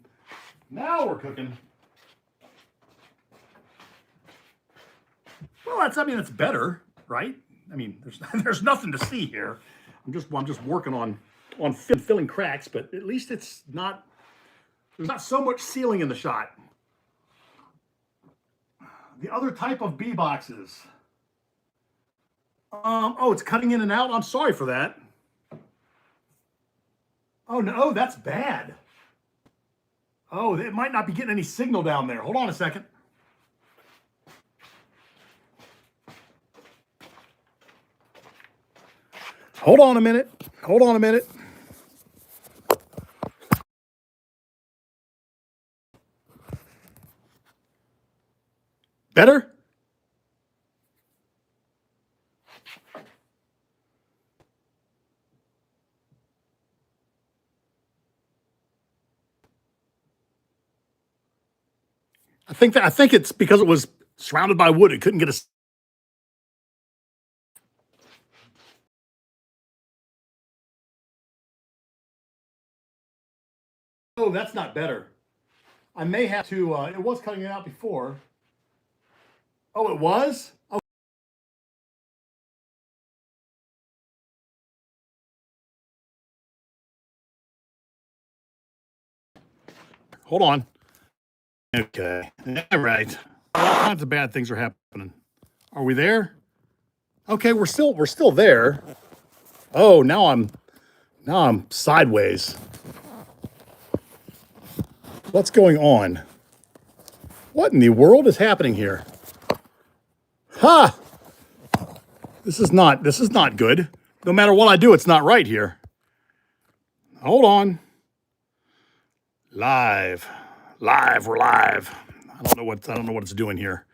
Well, that's better, right? I mean, there's nothing to see here. I'm just working on filling cracks, but at least there's not so much sealing in the shot. The other type of bee boxes. Oh, it's cutting in and out. I'm sorry for that. Oh no, that's bad. Oh, it might not be getting any signal down there. Hold on a second. Hold on a minute. Better? I think it's because it was surrounded by wood. It couldn't get a. Oh, that's not better. I may have to. It was cutting it out before. Oh, it was. Oh. Hold on. Okay. All right. All kinds of bad things are happening. Are we there? Okay, we're still there. Oh, now I'm sideways. What's going on? What in the world is happening here? Ha! This is not good. No matter what I do, it's not right here. Hold on. Live, we're live. I don't know what it's doing here.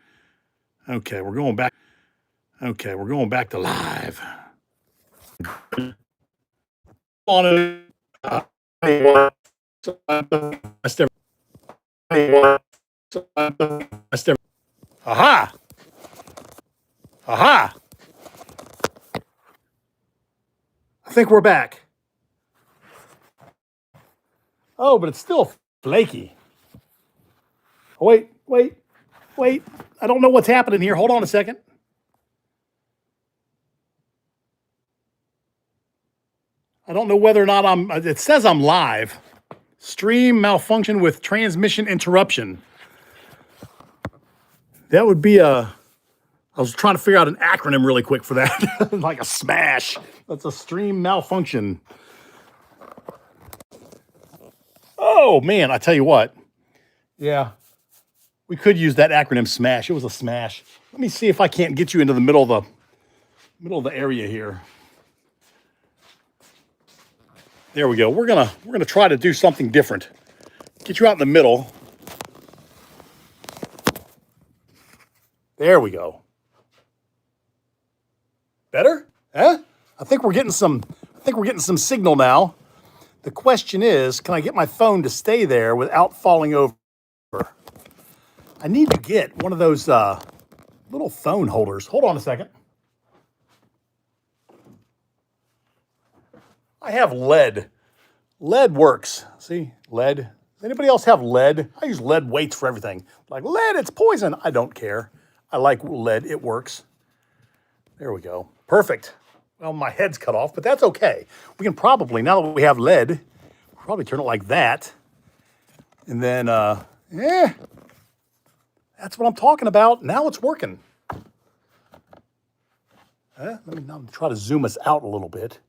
Okay, we're going back to live. On it. Aha! I think we're back. Oh, but it's still flaky. Oh, wait. I don't know what's happening here. Hold on a second. I don't know whether or not it says I'm live. Stream malfunction with transmission interruption. That would be I was trying to figure out an acronym really quick for that. Like a SMASH. That's a stream malfunction. Oh man, I tell you what. Yeah, we could use that acronym SMASH. It was a smash. Let me see if I can't get you into the middle of the area here. There we go. We're gonna try to do something different. Get you out in the middle. There we go. Better? Huh? I think we're getting some signal now. The question is, can I get my phone to stay there without falling over? I need to get one of those little phone holders. Hold on a second. I have lead. Lead works. See, lead. Does anybody else have lead? I use lead weights for everything. Like lead, it's poison. I don't care. I like lead. It works. There we go. Perfect. Well, my head's cut off, but that's okay. We can probably, now that we have lead, probably turn it like that. And then, yeah, that's what I'm talking about. Now it's working. Let me now try to zoom us out a little bit.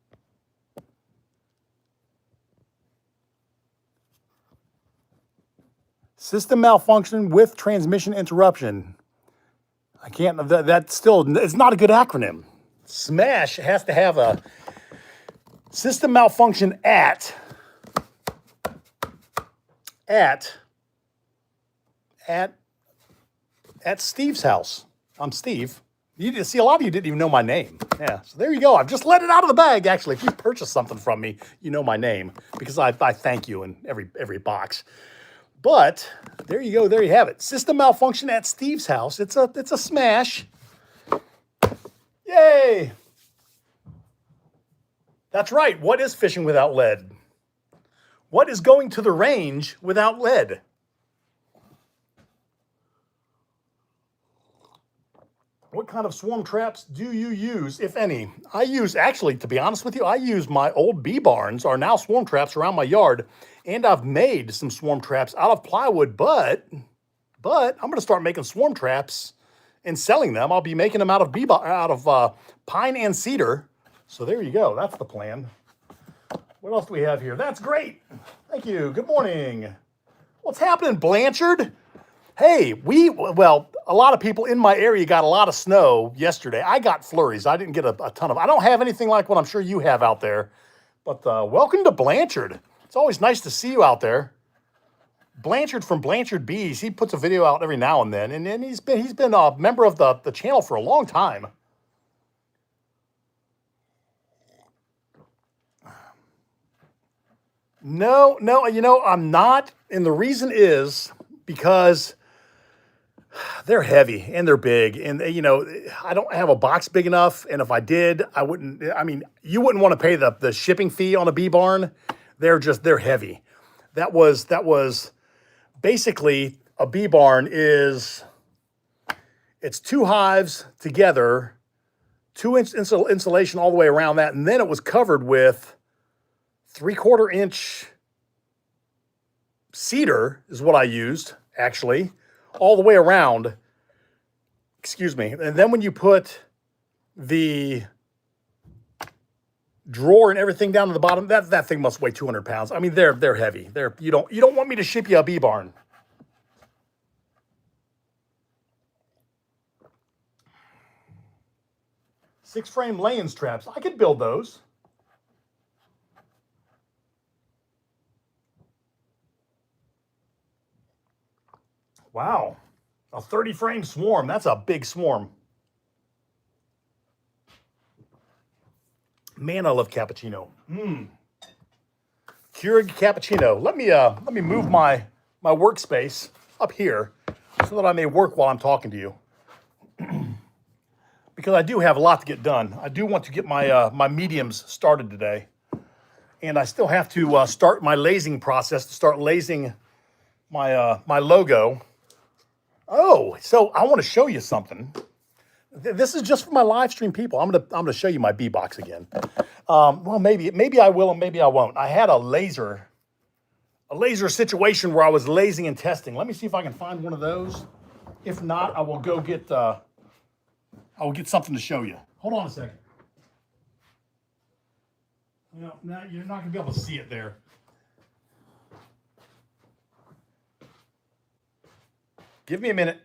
System malfunction with transmission interruption. I can't, that still, it's not a good acronym. SMASH has to have a system malfunction at Steve's house. I'm Steve. You see, a lot of you didn't even know my name. Yeah, so there you go. I've just let it out of the bag. Actually, if you purchase something from me, you know my name because I thank you in every box. But there you go. There you have it. System malfunction at Steve's house. It's a smash. Yay! That's right. What is fishing without lead? What is going to the range without lead? What kind of swarm traps do you use, if any? I use, actually, to be honest with you, I use my old bee barns are now swarm traps around my yard, and I've made some swarm traps out of plywood, but I'm going to start making swarm traps and selling them. I'll be making them out of pine and cedar. So there you go. That's the plan. What else do we have here? That's great. Thank you. Good morning. What's happening, Blanchard? Hey, well, a lot of people in my area got a lot of snow yesterday. I got flurries. I didn't get a ton of, I don't have anything like what I'm sure you have out there. But welcome to Blanchard. It's always nice to see you out there. Blanchard from Blanchard Bees. He puts a video out every now and then. And he's been a member of the channel for a long time. No, I'm not. And the reason is because they're heavy and they're big. And, I don't have a box big enough. And if I did, you wouldn't want to pay the shipping fee on a bee barn. They're heavy. That was basically a bee barn it's two hives together, 2-inch insulation all the way around that. And then it was covered with 3/4 inch cedar is what I used, actually, all the way around. Excuse me. And then when you put the drawer and everything down to the bottom, that thing must weigh 200 pounds. I mean, they're heavy. You don't want me to ship you a bee barn. Six frame laying traps. I could build those. Wow. A 30 frame swarm. That's a big swarm. Man, I love cappuccino. Keurig cappuccino. Let me move my workspace up here so that I may work while I'm talking to you. Because I do have a lot to get done. I do want to get my mediums started today. And I still have to start my lasing process to start lasing my logo. Oh, so I want to show you something. This is just for my live stream people. I'm gonna show you my bee box again. Well, maybe I will and maybe I won't. I had a laser situation where I was lasing and testing. Let me see if I can find one of those. If not, I will go get something to show you. Hold on a second. No, you're not gonna be able to see it there. Give me a minute.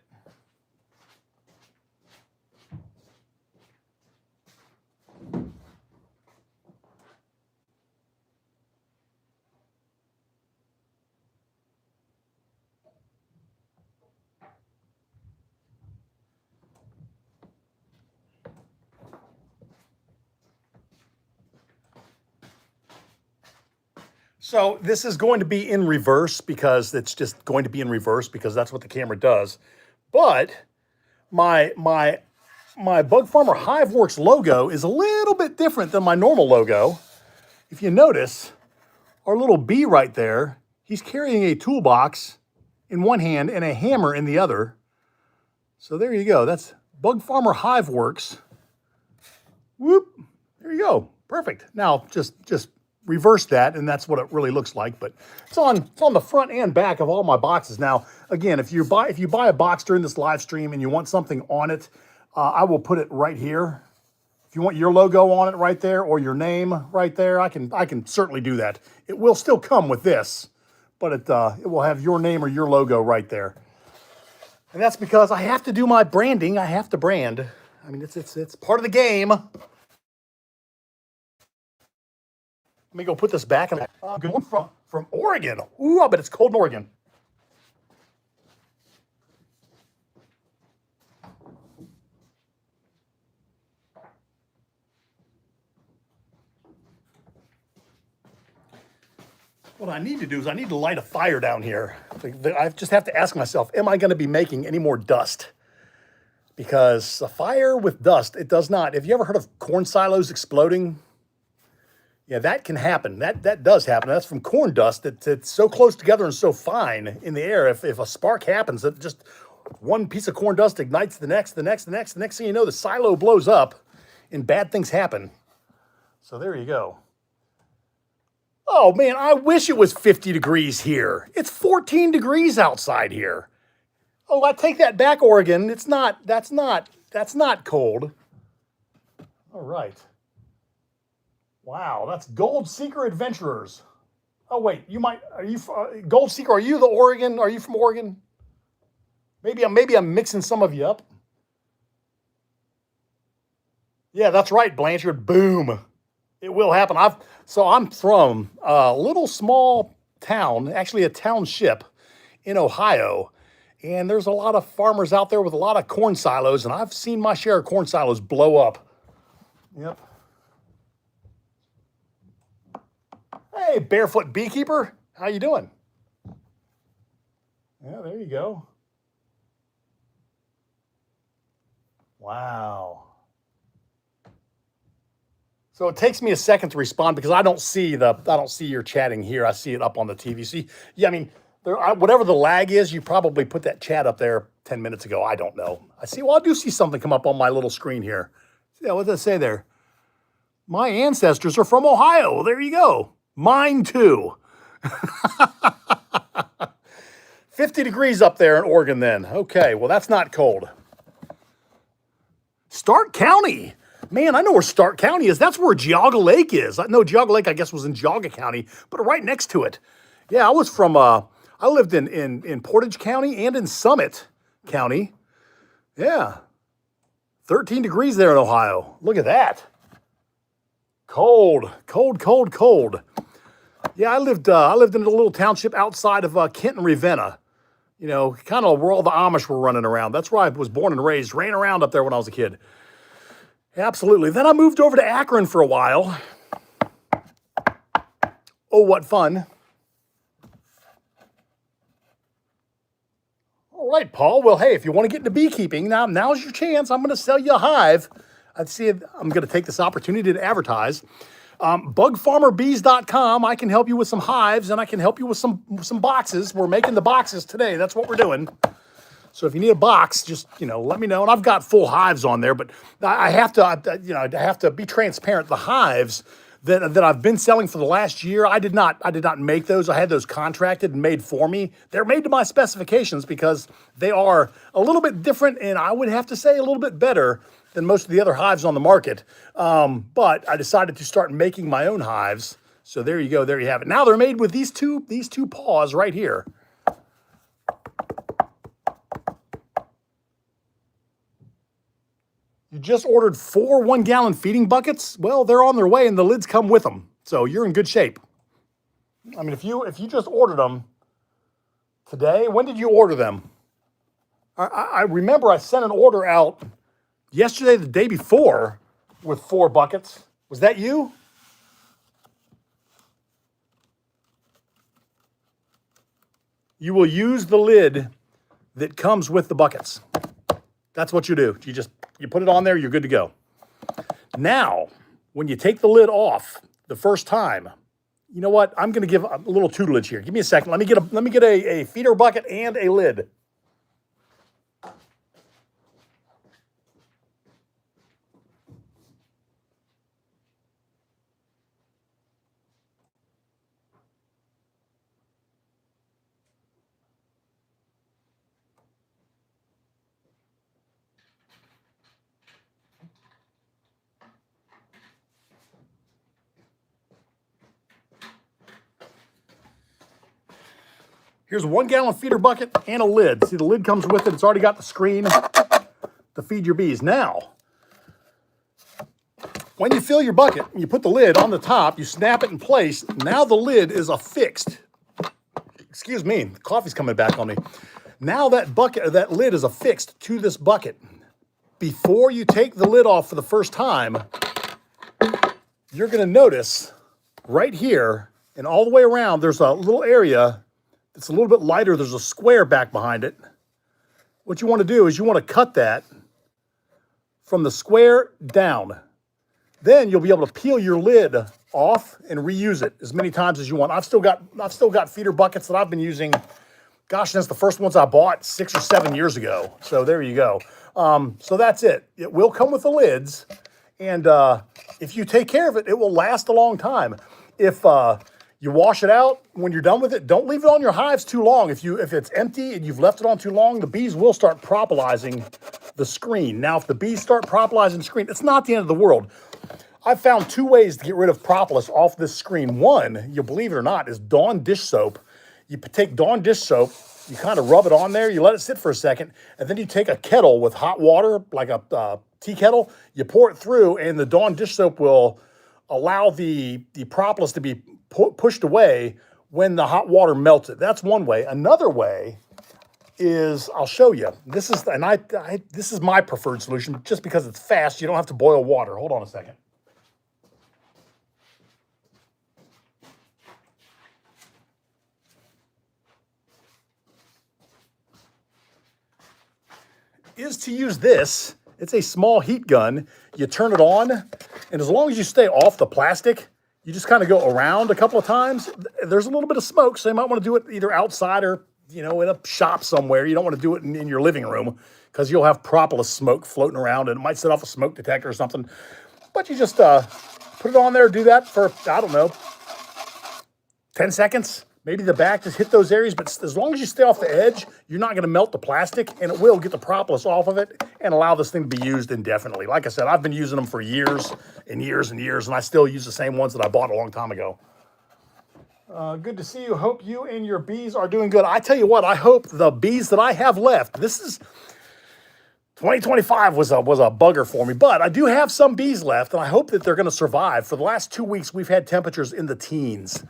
So this is going to be in reverse because it's just going to be in reverse because that's what the camera does. But my Bug Farmer HiveWorks logo is a little bit different than my normal logo. If you notice, our little bee right there, he's carrying a toolbox in one hand and a hammer in the other. So there you go. That's Bug Farmer HiveWorks. Whoop. There you go. Perfect. Now just reverse that, and that's what it really looks like. But it's on the front and back of all my boxes. Now, again, if you buy a box during this live stream and you want something on it, I will put it right here. If you want your logo on it right there or your name right there, I can certainly do that. It will still come with this, but it will have your name or your logo right there. And that's because I have to do my branding. I have to brand. I mean, it's part of the game. Let me go put this back. Good one from Oregon. Ooh, I bet it's cold in Oregon. What I need to do is I need to light a fire down here. I just have to ask myself, am I going to be making any more dust? Because a fire with dust, it does not. Have you ever heard of corn silos exploding? Yeah, that can happen. That does happen. That's from corn dust. It's so close together and so fine in the air. If a spark happens, that just one piece of corn dust ignites the next. The next thing you know, the silo blows up and bad things happen. So there you go. Oh man, I wish it was 50 degrees here. It's 14 degrees outside here. Oh, I take that back, Oregon. That's not cold. All right. Wow, that's Gold Seeker Adventurers. Oh wait, Gold Seeker? Are you the Oregon? Are you from Oregon? Maybe I'm mixing some of you up. Yeah, that's right, Blanchard. Boom. It will happen. I'm from a little small town, actually a township in Ohio. And there's a lot of farmers out there with a lot of corn silos, and I've seen my share of corn silos blow up. Yep. Hey, Barefoot Beekeeper, how you doing? Yeah, there you go. Wow. So it takes me a second to respond because I don't see your chatting here. I see it up on the TV. See, yeah, I mean, whatever the lag is, you probably put that chat up there 10 minutes ago. I don't know. I do see something come up on my little screen here. Yeah, what does it say there? My ancestors are from Ohio. There you go. Mine too. 50 degrees up there in Oregon then. Okay, well, that's not cold. Stark County. Man, I know where Stark County is. That's where Geauga Lake is. I know Geauga Lake, I guess, was in Geauga County, but right next to it. Yeah, I lived in Portage County and in Summit County. Yeah. 13 degrees there in Ohio. Look at that. Cold. Yeah, I lived in a little township outside of Kent and Ravenna. You know, kind of where all the Amish were running around. That's where I was born and raised. Ran around up there when I was a kid. Absolutely. Then I moved over to Akron for a while. Oh, what fun. All right, Paul. Well, hey, if you want to get into beekeeping, now's your chance. I'm going to sell you a hive. I'm going to take this opportunity to advertise. Bugfarmerbees.com. I can help you with some hives, and I can help you with some boxes. We're making the boxes today. That's what we're doing. So if you need a box, just, let me know. And I've got full hives on there, but I have to be transparent. The hives that I've been selling for the last year, I did not make those. I had those contracted and made for me. They're made to my specifications because they are a little bit different, and I would have to say a little bit better than most of the other hives on the market. But I decided to start making my own hives. So there you go. There you have it. Now they're made with these two paws right here. just ordered 4 1-gallon feeding buckets, well, they're on their way and the lids come with them. So you're in good shape. I mean, if you just ordered them today, when did you order them? I remember I sent an order out yesterday, the day before, with 4 buckets. Was that you? You will use the lid that comes with the buckets. That's what you do. You put it on there, you're good to go. Now, when you take the lid off the first time, you know what? I'm going to give a little tutelage here. Give me a second. Let me get a feeder bucket and a lid. Here's a 1-gallon feeder bucket and a lid. See, the lid comes with it. It's already got the screen to feed your bees. Now, when you fill your bucket, you put the lid on the top, you snap it in place. Now the lid is affixed. Excuse me, the coffee's coming back on me. Now that lid is affixed to this bucket. Before you take the lid off for the first time, you're going to notice right here and all the way around, there's a little area. It's a little bit lighter. There's a square back behind it. What you want to do is you want to cut that from the square down. Then you'll be able to peel your lid off and reuse it as many times as you want. I've still got feeder buckets that I've been using. Gosh, that's the first ones I bought 6 or 7 years ago. So there you go. So that's it. It will come with the lids, and if you take care of it, it will last a long time. If you wash it out when you're done with it, don't leave it on your hives too long. If it's empty and you've left it on too long, the bees will start propolising the screen. Now, if the bees start propolising the screen, it's not the end of the world. I've found 2 ways to get rid of propolis off this screen. One, you'll believe it or not, is Dawn dish soap. You take Dawn dish soap, you kind of rub it on there, you let it sit for a second, and then you take a kettle with hot water, like a tea kettle, you pour it through, and the Dawn dish soap will allow the propolis to be pushed away when the hot water melts it. That's one way. Another way is, I'll show you. This is my preferred solution, just because it's fast. You don't have to boil water. Hold on a second. Is to use this. It's a small heat gun. You turn it on, and as long as you stay off the plastic, you just kind of go around a couple of times. There's a little bit of smoke, so you might want to do it either outside or, in a shop somewhere. You don't want to do it in your living room because you'll have propolis smoke floating around, and it might set off a smoke detector or something. But you just put it on there, do that for, I don't know, 10 seconds. Maybe the back, just hit those areas, but as long as you stay off the edge, you're not going to melt the plastic, and it will get the propolis off of it and allow this thing to be used indefinitely. Like I said, I've been using them for years and years and years, and I still use the same ones that I bought a long time ago. Good to see you. Hope you and your bees are doing good. I tell you what, I hope the bees that I have left, 2025 was a bugger for me, but I do have some bees left, and I hope that they're going to survive. For the last 2 weeks, we've had temperatures in the teens.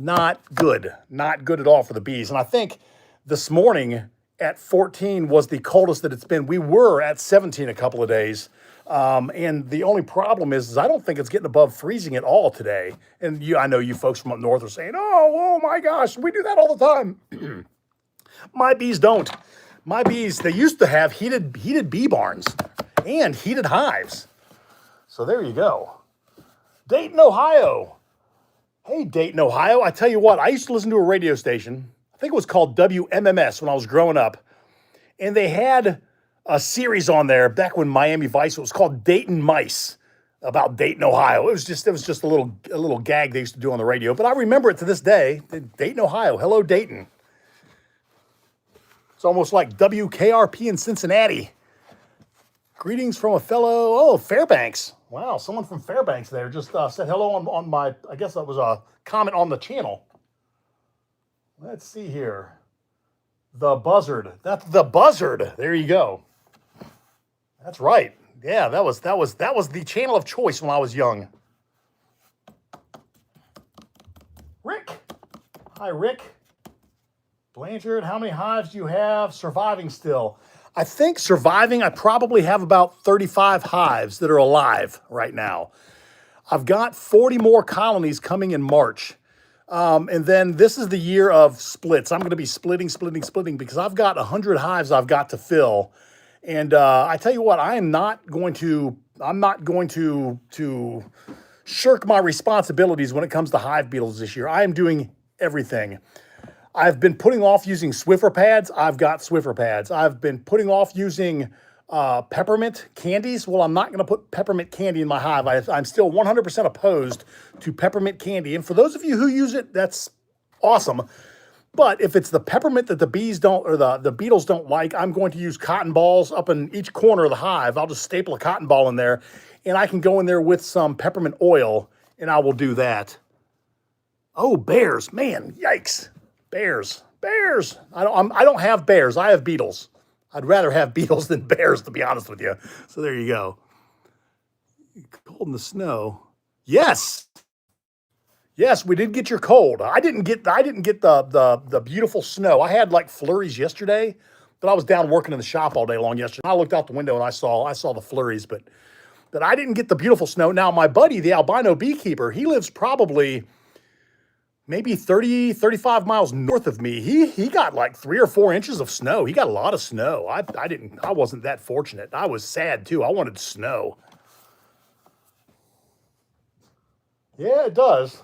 Not good at all for the bees. And I think this morning at 14 was the coldest that it's been. We were at 17 a couple of days. And the only problem is I don't think it's getting above freezing at all today. And I know you folks from up north are saying, oh my gosh, we do that all the time. My bees don't. My bees, they used to have heated bee barns and heated hives. So there you go. Dayton, Ohio. Hey, Dayton, Ohio. I tell you what, I used to listen to a radio station. I think it was called WMMS when I was growing up. And they had a series on there back when Miami Vice, it was called Dayton Mice, about Dayton, Ohio. It was just a little gag they used to do on the radio. But I remember it to this day. Dayton, Ohio. Hello, Dayton. It's almost like WKRP in Cincinnati. Greetings from a fellow, Fairbanks. Wow, someone from Fairbanks there just said hello on my, I guess that was a comment on the channel. Let's see here. The buzzard. That's the buzzard. There you go. That's right. Yeah, that was the channel of choice when I was young. Rick. Hi, Rick. Blanchard, how many hives do you have surviving still? I think surviving, I probably have about 35 hives that are alive right now. I've got 40 more colonies coming in March. And then this is the year of splits. I'm going to be splitting because I've got 100 hives I've got to fill. And I tell you what, I'm not going to shirk my responsibilities when it comes to hive beetles this year. I am doing everything. I've been putting off using Swiffer pads. I've got Swiffer pads. I've been putting off using peppermint candies. Well, I'm not going to put peppermint candy in my hive. I'm still 100% opposed to peppermint candy. And for those of you who use it, that's awesome. But if it's the peppermint that the bees don't, or the beetles don't like, I'm going to use cotton balls up in each corner of the hive. I'll just staple a cotton ball in there, and I can go in there with some peppermint oil, and I will do that. Oh, bears, man, yikes. Bears. I don't have bears. I have beetles. I'd rather have beetles than bears, to be honest with you. So there you go. Cold in the snow. Yes. Yes, we did get your cold. I didn't get the beautiful snow. I had like flurries yesterday, but I was down working in the shop all day long yesterday. I looked out the window and I saw the flurries, but I didn't get the beautiful snow. Now, my buddy, the albino beekeeper, he lives probably maybe 30, 35 miles north of me. He got like 3 or 4 inches of snow. He got a lot of snow. I wasn't that fortunate. I was sad too. I wanted snow. Yeah, it does.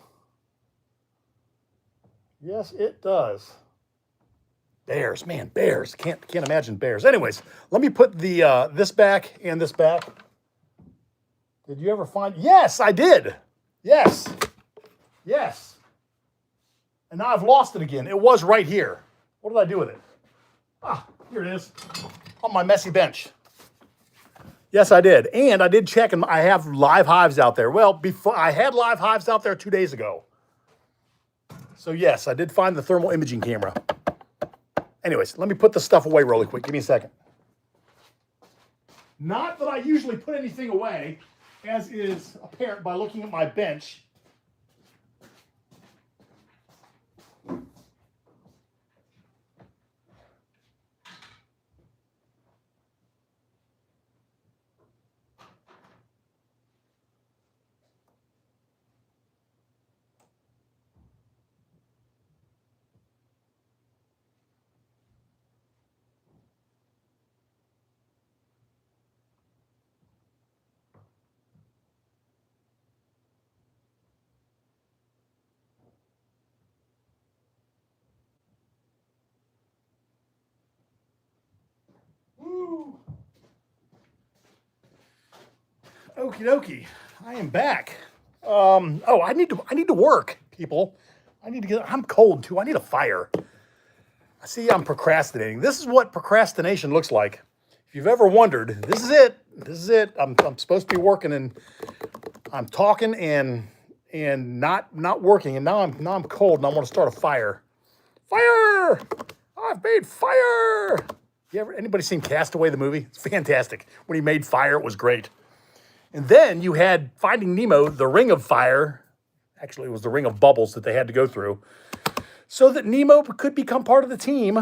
Yes, it does. Bears, man, bears. Can't imagine bears. Anyways, let me put the this back and this back. Did you ever find? Yes, I did. Yes. And now I've lost it again. It was right here. What did I do with it? Ah, here it is. On my messy bench. Yes, I did. And I did check, and I have live hives out there. Well, before I had live hives out there 2 days ago. So yes, I did find the thermal imaging camera. Anyways, let me put the stuff away really quick. Give me a second. Not that I usually put anything away, as is apparent by looking at my bench. Woo. Okie dokie. I am back. Oh, I need to work, people. I'm cold too. I need a fire. I see I'm procrastinating. This is what procrastination looks like. If you've ever wondered, this is it. I'm supposed to be working, and I'm talking and not working, and now I'm cold and I want to start a fire. Fire! I've made fire. Anybody seen Castaway the movie? It's fantastic. When he made fire, it was great. And then you had Finding Nemo, the Ring of Fire. Actually, it was the Ring of Bubbles that they had to go through so that Nemo could become part of the team.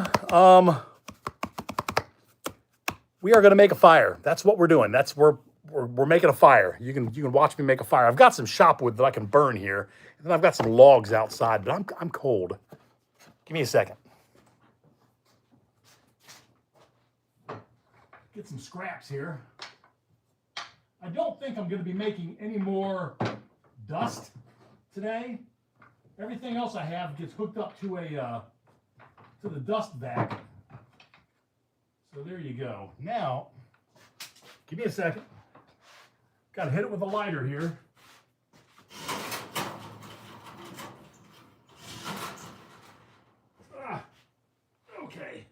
We are going to make a fire. That's what we're doing. We're making a fire. You can watch me make a fire. I've got some shop wood that I can burn here, and then I've got some logs outside, but I'm cold. Give me a second. Get some scraps here. I don't think I'm going to be making any more dust today. Everything else I have gets hooked up to the dust vac. So there you go. Now, give me a second. Got to hit it with a lighter here. Okay.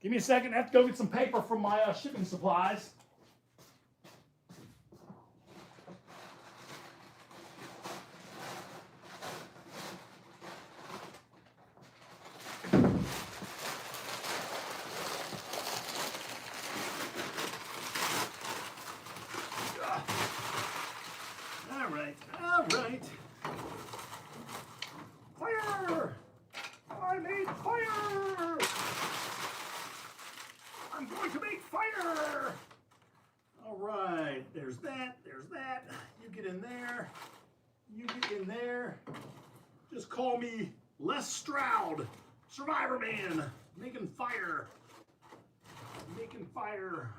Give me a second. I have to go get some paper from my shipping supplies. right, there's that, there's that. You get in there, you get in there. Just call me Les Stroud, Survivor Man, making fire. Making fire.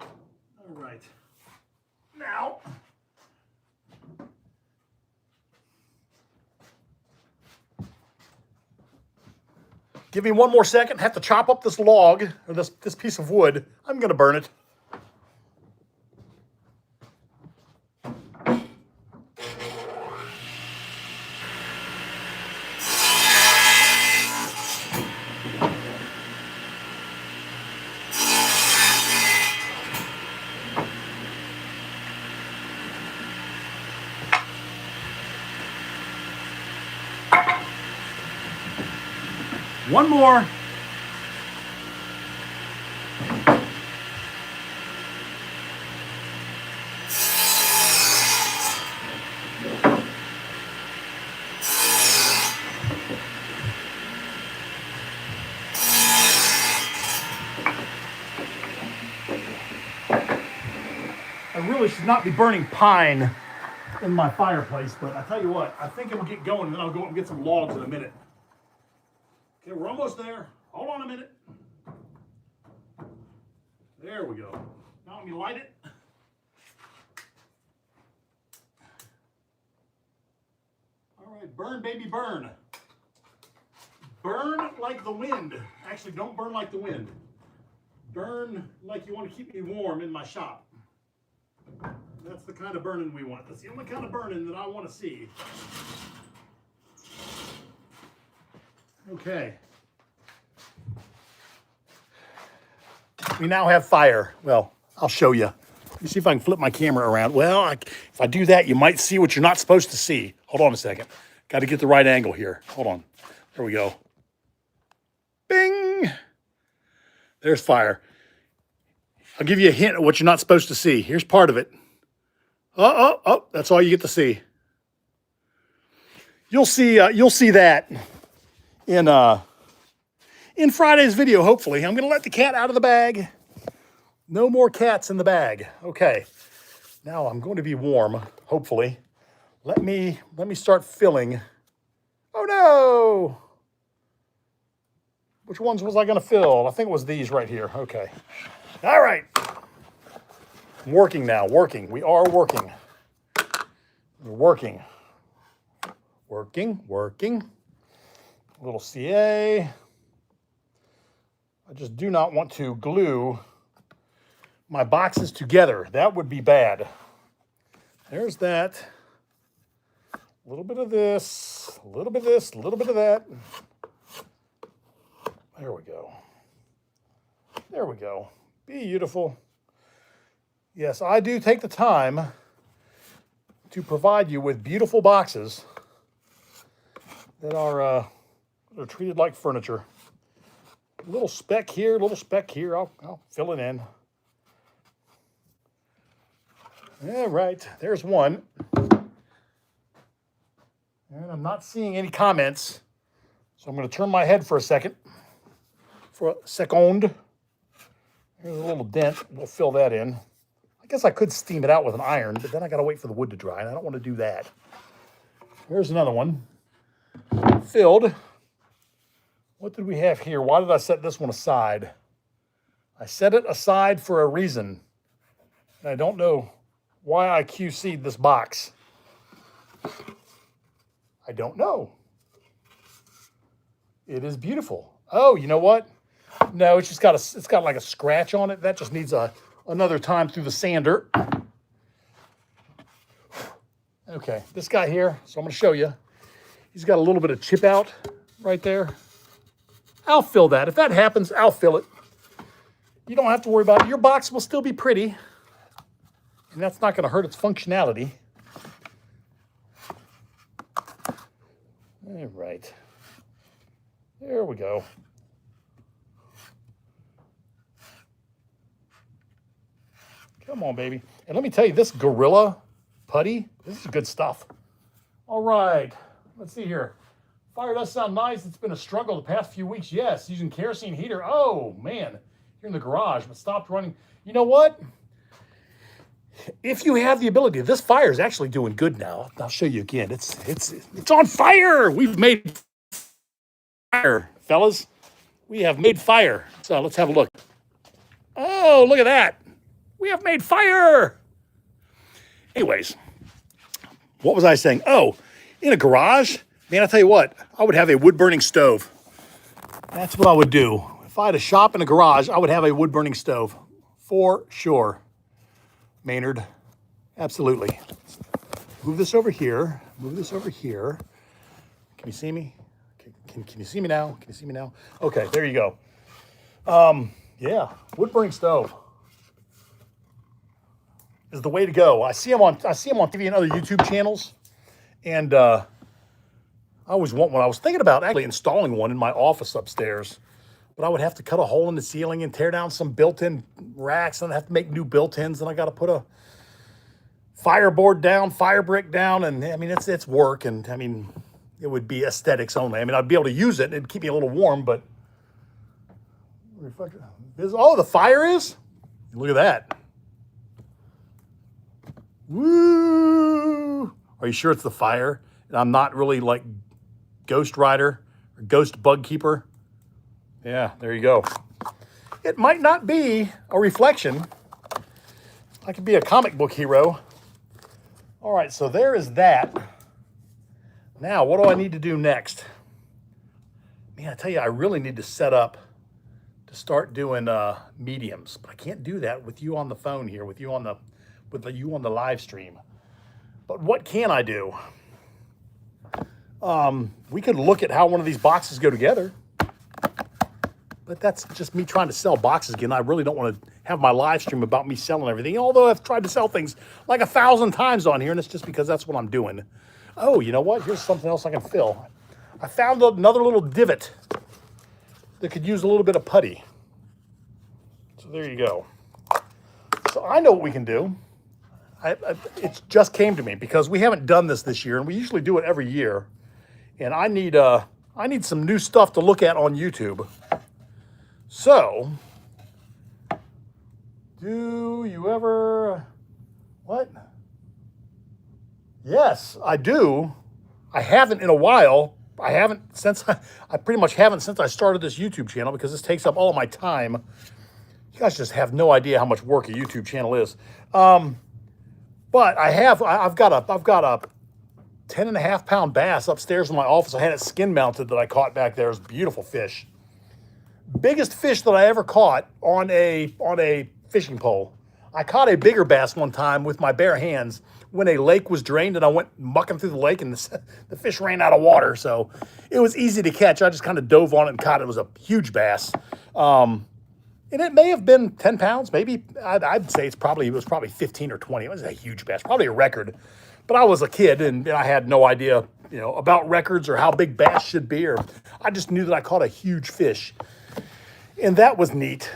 All right. Now, give me one more second. Have to chop up this log, or this piece of wood. I'm going to burn it. One more. I really should not be burning pine in my fireplace, but I tell you what, I think it will get going, and then I'll go up and get some logs in a minute. Okay, we're almost there. Hold on a minute. There we go. Now let me light it. All right, burn, baby, burn. Burn like the wind. Actually, don't burn like the wind. Burn like you want to keep me warm in my shop. That's the kind of burning we want. That's the only kind of burning that I want to see. Okay. We now have fire. Well, I'll show you. Let me see if I can flip my camera around. Well, if I do that, you might see what you're not supposed to see. Hold on a second. Got to get the right angle here. Hold on. There we go. Bing! There's fire. I'll give you a hint of what you're not supposed to see. Here's part of it. Oh, that's all you get to see. You'll see that in Friday's video, hopefully. I'm going to let the cat out of the bag. No more cats in the bag. Okay. Now I'm going to be warm, hopefully. Let me start filling. Oh no! Which ones was I going to fill? I think it was these right here. Okay. All right. I'm working now. Working. We are working. We're working. Working. A little CA. I just do not want to glue my boxes together. That would be bad. There's that. A little bit of this, a little bit of this, a little bit of that. There we go. There we go. Beautiful. Yes, I do take the time to provide you with beautiful boxes that are treated like furniture. A little speck here, a little speck here. I'll fill it in. All right, there's one. And I'm not seeing any comments, so I'm going to turn my head for a second. For a second. Here's a little dent. We'll fill that in. I guess I could steam it out with an iron, but then I got to wait for the wood to dry, and I don't want to do that. Here's another one. Filled. What did we have here? Why did I set this one aside? I set it aside for a reason. And I don't know why I QC'd this box. I don't know. It is beautiful. Oh, you know what? No, it's got like a scratch on it. That just needs another time through the sander. Okay, this guy here, so I'm going to show you. He's got a little bit of chip out right there. I'll fill that. If that happens, I'll fill it. You don't have to worry about it. Your box will still be pretty, and that's not going to hurt its functionality. All right. There we go. Come on, baby. And let me tell you, this Gorilla putty, this is good stuff. All right. Let's see here. Fire does sound nice. It's been a struggle the past few weeks. Yes, using kerosene heater. Oh, man. Here in the garage, but stopped running. You know what? if you have the ability, this fire is actually doing good now. I'll show you again. It's on fire. We've made fire, fellas. We have made fire. So let's have a look. Oh, look at that. We have made fire. Anyways, what was I saying? Oh, in a garage, man, I tell you what, I would have a wood-burning stove. That's what I would do. If I had a shop in a garage, I would have a wood-burning stove. For sure. Maynard, absolutely. Move this over here. Move this over here. Can you see me? Can you see me now? Can you see me now? Okay, there you go. Yeah, wood-burning stove is the way to go. I see them on TV and other YouTube channels, and I always want one. I was thinking about actually installing one in my office upstairs, but I would have to cut a hole in the ceiling and tear down some built-in racks, and I'd have to make new built-ins, and I got to put a fireboard down, fire brick down, and I mean it's work, and I mean it would be aesthetics only. I mean I'd be able to use it and it'd keep me a little warm, but oh, the fire is? Look at that. Woo! Are you sure it's the fire? And I'm not really like Ghost Rider or Ghost Bug Keeper? Yeah, there you go. It might not be a reflection. I could be a comic book hero. All right, so there is that. Now, what do I need to do next? Man, I tell you, I really need to set up to start doing mediums, but I can't do that with you on the phone here, with you on the live stream. But what can I do? We could look at how one of these boxes go together, but that's just me trying to sell boxes again. I really don't want to have my live stream about me selling everything, although I've tried to sell things like 1,000 times on here, and it's just because that's what I'm doing. Oh, you know what? Here's something else I can fill. I found another little divot that could use a little bit of putty. So there you go. So I know what we can do. It just came to me because we haven't done this year, and we usually do it every year. And I need some new stuff to look at on YouTube. So, do you ever, what? Yes, I do. I haven't in a while. I pretty much haven't since I started this YouTube channel because this takes up all of my time. You guys just have no idea how much work a YouTube channel is. But I've got a 10.5 pound bass upstairs in my office. I had it skin mounted that I caught back there. It was a beautiful fish. Biggest fish that I ever caught on a fishing pole. I caught a bigger bass one time with my bare hands when a lake was drained, and I went mucking through the lake, and the fish ran out of water. So it was easy to catch. I just kind of dove on it and caught it. It was a huge bass. And it may have been 10 pounds, maybe. I'd say it was probably 15 or 20. It was a huge bass, probably a record. But I was a kid, and I had no idea, about records or how big bass should be. Or I just knew that I caught a huge fish, and that was neat.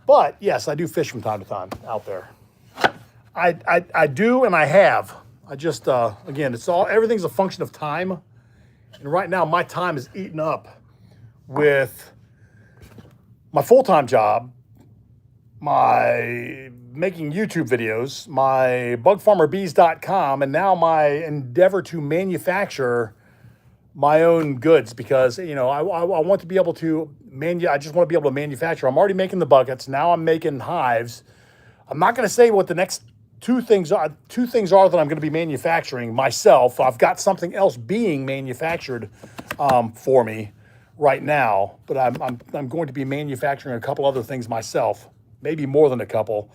But yes, I do fish from time to time out there. I do, and I have. I just again, everything's a function of time, and right now my time is eaten up with my full-time job, my making YouTube videos, my bugfarmerbees.com, and now my endeavor to manufacture my own goods because, I want to be able to I just want to be able to manufacture. I'm already making the buckets. Now I'm making hives. I'm not going to say what the next two things are that I'm going to be manufacturing myself. I've got something else being manufactured for me right now, but I'm going to be manufacturing a couple other things myself, maybe more than a couple.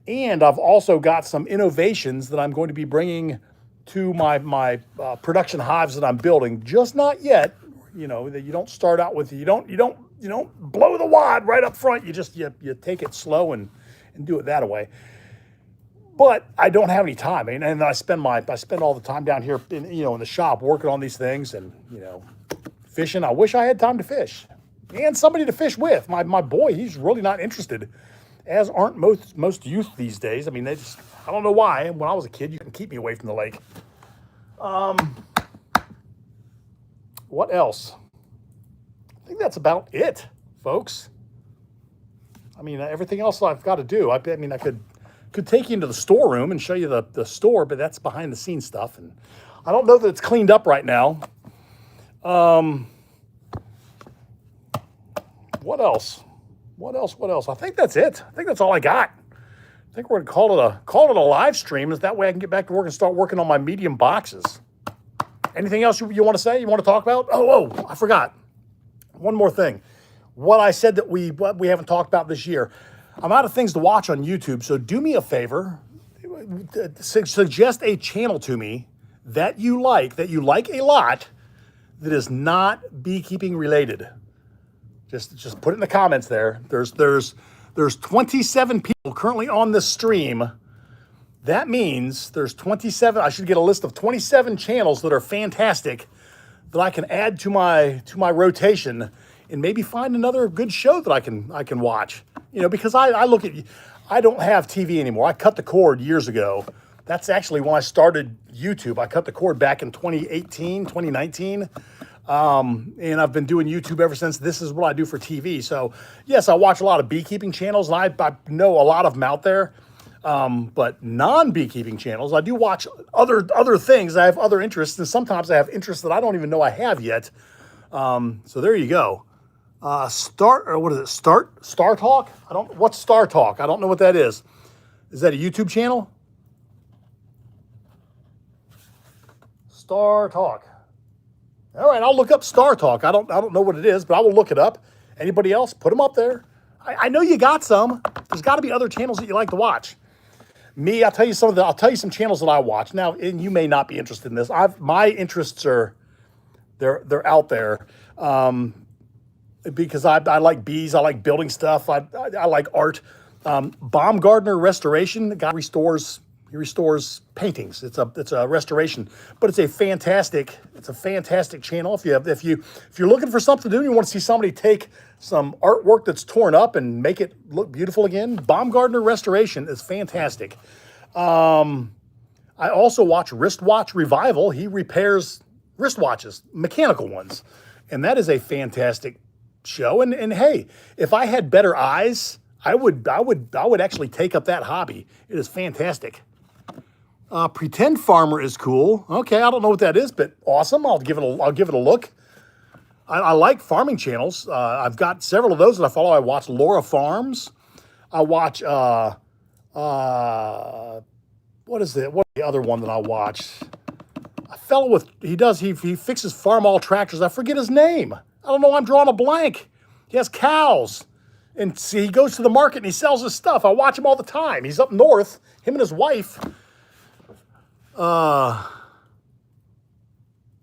And I've also got some innovations that I'm going to be bringing to my production hives that I'm building. Just not yet. That you don't start out with, you don't blow the wad right up front. You just you take it slow and do it that way. But I don't have any time. And I spend all the time down here in the shop working on these things and fishing. I wish I had time to fish and somebody to fish with. My boy, he's really not interested, as aren't most youth these days. I mean, I don't know why. When I was a kid, you can keep me away from the lake. What else? I think that's about it, folks. I mean, everything else I've got to do. I mean, I could take you into the storeroom and show you the store, but that's behind the scenes stuff. And I don't know that it's cleaned up right now. What else? What else? I think that's it. I think that's all I got. I think we're gonna call it a live stream. Is that way I can get back to work and start working on my medium boxes. Anything else you want to say? You want to talk about? Oh, I forgot. One more thing. What I said that we haven't talked about this year. I'm out of things to watch on YouTube, so do me a favor. Suggest a channel to me that you like a lot, that is not beekeeping related. Just put it in the comments there. There's 27 people currently on this stream. That means there's 27. I should get a list of 27 channels that are fantastic that I can add to my rotation, and maybe find another good show that I can watch. You know, because I look at, I don't have TV anymore. I cut the cord years ago. That's actually when I started YouTube. I cut the cord back in 2018, 2019. And I've been doing YouTube ever since. This is what I do for TV. So yes, I watch a lot of beekeeping channels, and I know a lot of them out there. But non-beekeeping channels, I do watch other things. I have other interests, and sometimes I have interests that I don't even know I have yet. So there you go. Star Talk? What's Star Talk? I don't know what that is. Is that a YouTube channel? Star Talk. All right, I'll look up Star Talk. I don't know what it is, but I will look it up. Anybody else? Put them up there. I know you got some. There's got to be other channels that you like to watch. Me, I'll tell you some channels that I watch now, and you may not be interested in this. My interests are they're out there. Because I like bees, I like building stuff, I like art. Baumgartner Restoration, the guy restores paintings. It's a restoration, but it's a fantastic channel. If you're looking for something to do, and you want to see somebody take some artwork that's torn up and make it look beautiful again, Baumgartner Restoration is fantastic. I also watch Wristwatch Revival. He repairs wristwatches, mechanical ones, and that is a fantastic show. And hey, if I had better eyes, I would actually take up that hobby. It is fantastic. Pretend Farmer is cool. Okay, I don't know what that is, but awesome. I'll give it a look. I like farming channels. I've got several of those that I follow. I watch Laura Farms. I watch what is the other one that I watch? A fellow he fixes farm all tractors. I forget his name. I don't know. I'm drawing a blank. He has cows, and see, he goes to the market and he sells his stuff. I watch him all the time. He's up north. Him and his wife. I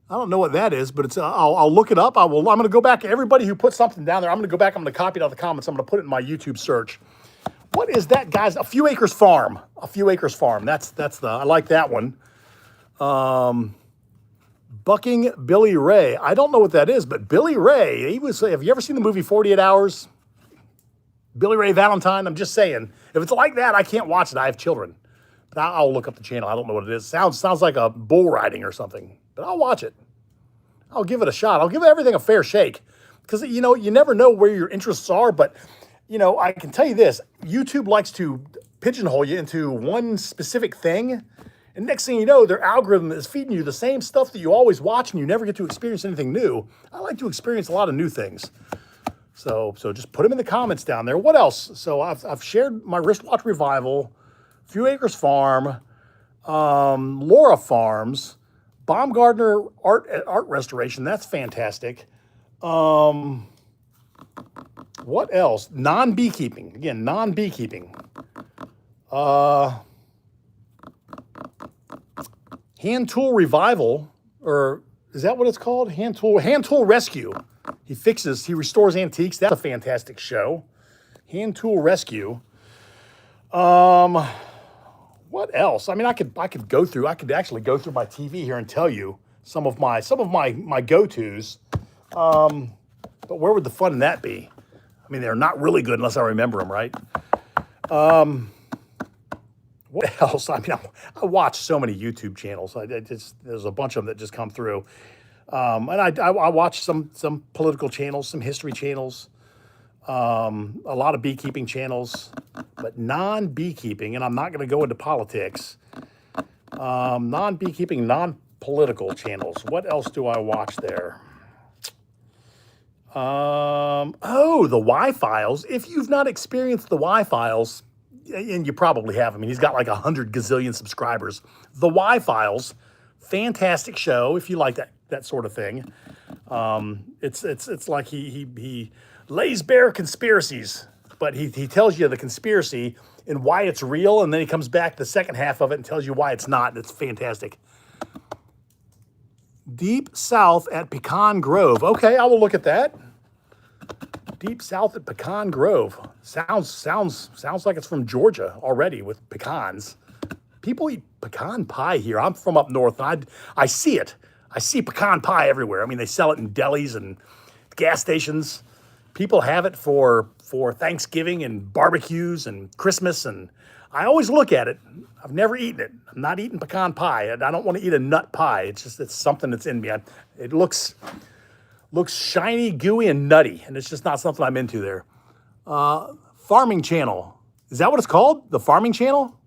don't know what that is, but it's. I'll look it up. I'm going to go back. Everybody who put something down there, I'm going to go back. I'm going to copy it out of the comments. I'm going to put it in my YouTube search. What is that, guys? A Few Acres Farm. A Few Acres Farm. I like that one. Bucking Billy Ray. I don't know what that is, but Billy Ray, have you ever seen the movie 48 Hours? Billy Ray Valentine? I'm just saying, if it's like that, I can't watch it. I have children. But I'll look up the channel. I don't know what it is. Sounds like a bull riding or something, but I'll watch it. I'll give it a shot. I'll give everything a fair shake, because, you never know where your interests are, but, I can tell you this, YouTube likes to pigeonhole you into one specific thing. And next thing you know, their algorithm is feeding you the same stuff that you always watch, and you never get to experience anything new. I like to experience a lot of new things. So just put them in the comments down there. What else? So I've shared my Wristwatch Revival, Few Acres Farm, Laura Farms, Baumgartner Art Restoration. That's fantastic. What else? Non-beekeeping. Again, non-beekeeping. Hand Tool Revival, or is that what it's called? Hand Tool Rescue. He restores antiques. That's a fantastic show. Hand Tool Rescue. What else? I mean, I could actually go through my TV here and tell you some of my go-tos. But where would the fun in that be? I mean, they're not really good unless I remember them, right? What else? I mean, I watch so many YouTube channels. There's a bunch of them that just come through. And I watch some political channels, some history channels. a lot of beekeeping channels, but non-beekeeping, and I'm not going to go into politics, non-beekeeping, non-political channels. What else do I watch there? Oh, the Y-Files. If you've not experienced the Y-Files, and you probably have, I mean, he's got like 100 gazillion subscribers. The Y-Files, fantastic show if you like that sort of thing. It's like he lays bare conspiracies, but he tells you the conspiracy and why it's real, and then he comes back the second half of it and tells you why it's not, and it's fantastic. Deep South at Pecan Grove. Okay, I will look at that. Deep South at Pecan Grove. Sounds like it's from Georgia already with pecans. People eat pecan pie here. I'm from up north, and I see it. I see pecan pie everywhere. I mean, they sell it in delis and gas stations. People have it for Thanksgiving and barbecues and Christmas, and I always look at it. I've never eaten it. I'm not eating pecan pie. I don't want to eat a nut pie. It's something that's in me. It looks shiny, gooey, and nutty, and it's just not something I'm into there. Farming Channel. Is that what it's called? The Farming Channel?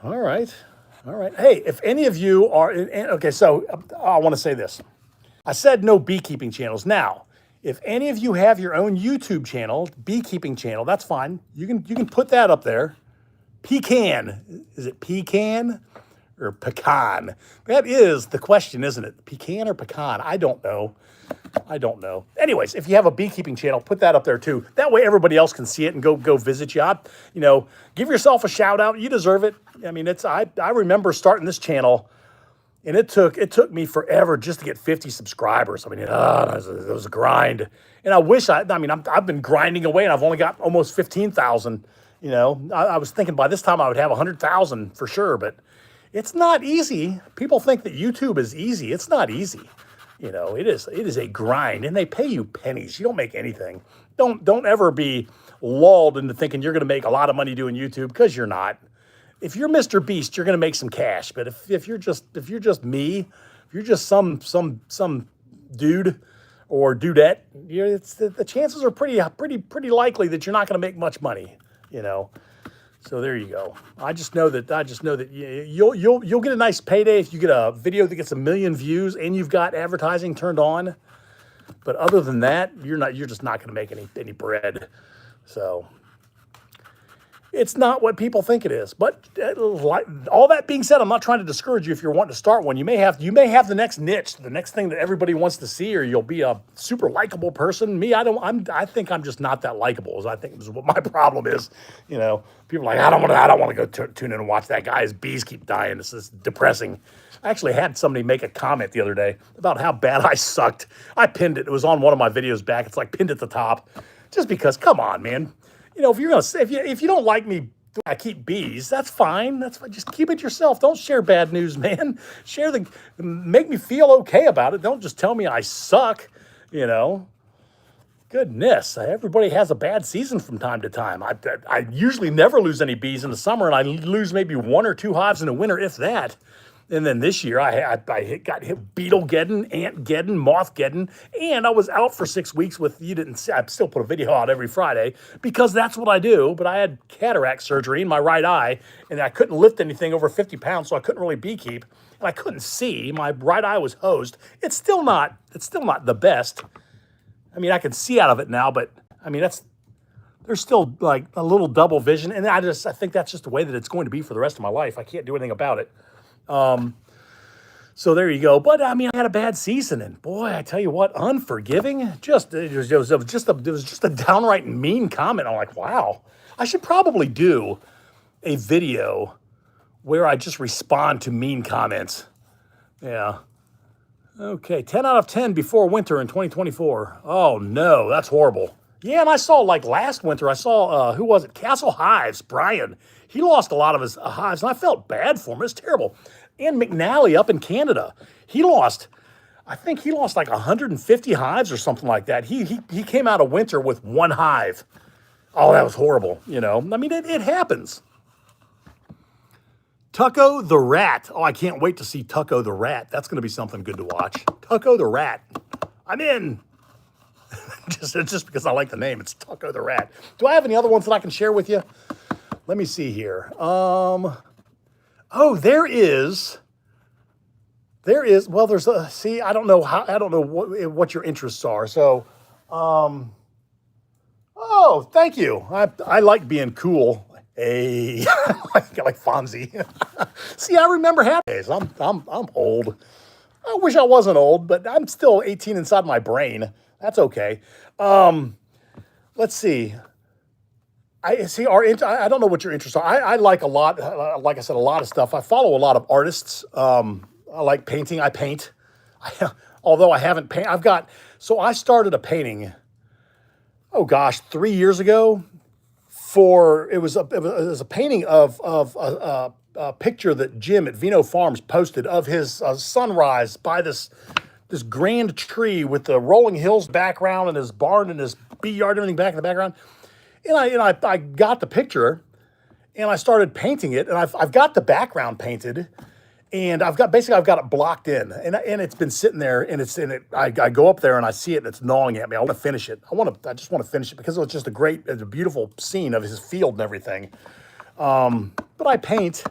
All right. Hey, if any of you are, okay, so I want to say this. I said no beekeeping channels. Now, if any of you have your own YouTube channel, beekeeping channel, that's fine. You can put that up there. Pecan. Is it pecan or pecan? That is the question, isn't it? Pecan or pecan? I don't know. Anyways, if you have a beekeeping channel, put that up there too. That way everybody else can see it and go visit you. Give yourself a shout out. You deserve it. I mean, I remember starting this channel, and it took me forever just to get 50 subscribers. I mean, it was a grind. And I wish I've been grinding away, and I've only got almost 15,000. I was thinking by this time I would have 100,000 for sure, but it's not easy. People think that YouTube is easy. It's not easy. It is a grind, and they pay you pennies. You don't make anything. Don't ever be lulled into thinking you're going to make a lot of money doing YouTube, because you're not. If you're Mr. Beast, you're going to make some cash. But if you're just me, if you're just some dude or dudette, the chances are pretty likely that you're not going to make much money. So there you go. I just know that you'll get a nice payday if you get a video that gets 1 million views and you've got advertising turned on. But other than that, you're just not going to make any bread. So it's not what people think it is. But all that being said, I'm not trying to discourage you if you're wanting to start one. You may have the next niche, the next thing that everybody wants to see, or you'll be a super likable person. Me, I think I'm just not that likable. As I think is what my problem is. People are like, I don't want to go tune in and watch that guy. His bees keep dying. This is depressing. I actually had somebody make a comment the other day about how bad I sucked. I pinned it. It was on one of my videos back. It's like pinned at the top, just because. Come on, man. If you're gonna say, if you don't like me, I keep bees, that's fine. That's fine. Just keep it yourself. Don't share bad news, man. Make me feel okay about it. Don't just tell me I suck. Goodness, everybody has a bad season from time to time. I usually never lose any bees in the summer, and I lose maybe 1 or 2 hives in the winter, if that. And then this year, I got hit beetle-geddon, ant-geddon, moth-geddon, and I was out for 6 weeks with, you didn't see, I still put a video out every Friday, because that's what I do, but I had cataract surgery in my right eye, and I couldn't lift anything over 50 pounds, so I couldn't really beekeep, and I couldn't see. My right eye was hosed. It's still not the best. I mean, I can see out of it now, but, I mean, there's still, like, a little double vision, and I think that's just the way that it's going to be for the rest of my life. I can't do anything about it. So there you go. But I mean, I had a bad season, and boy, I tell you what, unforgiving. It was just a downright mean comment. I'm like, wow, I should probably do a video where I just respond to mean comments. Yeah. Okay, 10 out of 10 before winter in 2024. Oh no, that's horrible. Yeah, and I saw, like, last winter, I saw, who was it? Castle Hives, Brian. He lost a lot of his hives, and I felt bad for him. It's terrible. And McNally up in Canada, I think he lost like 150 hives or something like that. He came out of winter with 1 hive. Oh, that was horrible, I mean, it happens. Tucko the Rat. Oh, I can't wait to see Tucko the Rat. That's going to be something good to watch. Tucko the Rat. I'm in. just because I like the name. It's Tucko the Rat. Do I have any other ones that I can share with you? Let me see here. Oh, well, there's a, see, I don't know what your interests are. So, oh, thank you. I like being cool. Hey, like Fonzie. See, I remember happy days. I'm old. I wish I wasn't old, but I'm still 18 inside my brain. That's okay. Let's see. I see I don't know what your interests are. I like a lot, like I said, a lot of stuff. I follow a lot of artists. I like painting. I paint. Although I haven't painted, so I started a painting, oh gosh, 3 years ago. It was a painting of a picture that Jim at Vino Farms posted of his sunrise by this grand tree with the rolling hills background and his barn and his bee yard and everything back in the background. And I got the picture and I started painting it, and I've got the background painted, and I've got it blocked in, and it's been sitting there, and I go up there and I see it and it's gnawing at me. I want to finish it. I just want to finish it because it's just it's a beautiful scene of his field and everything. But I paint,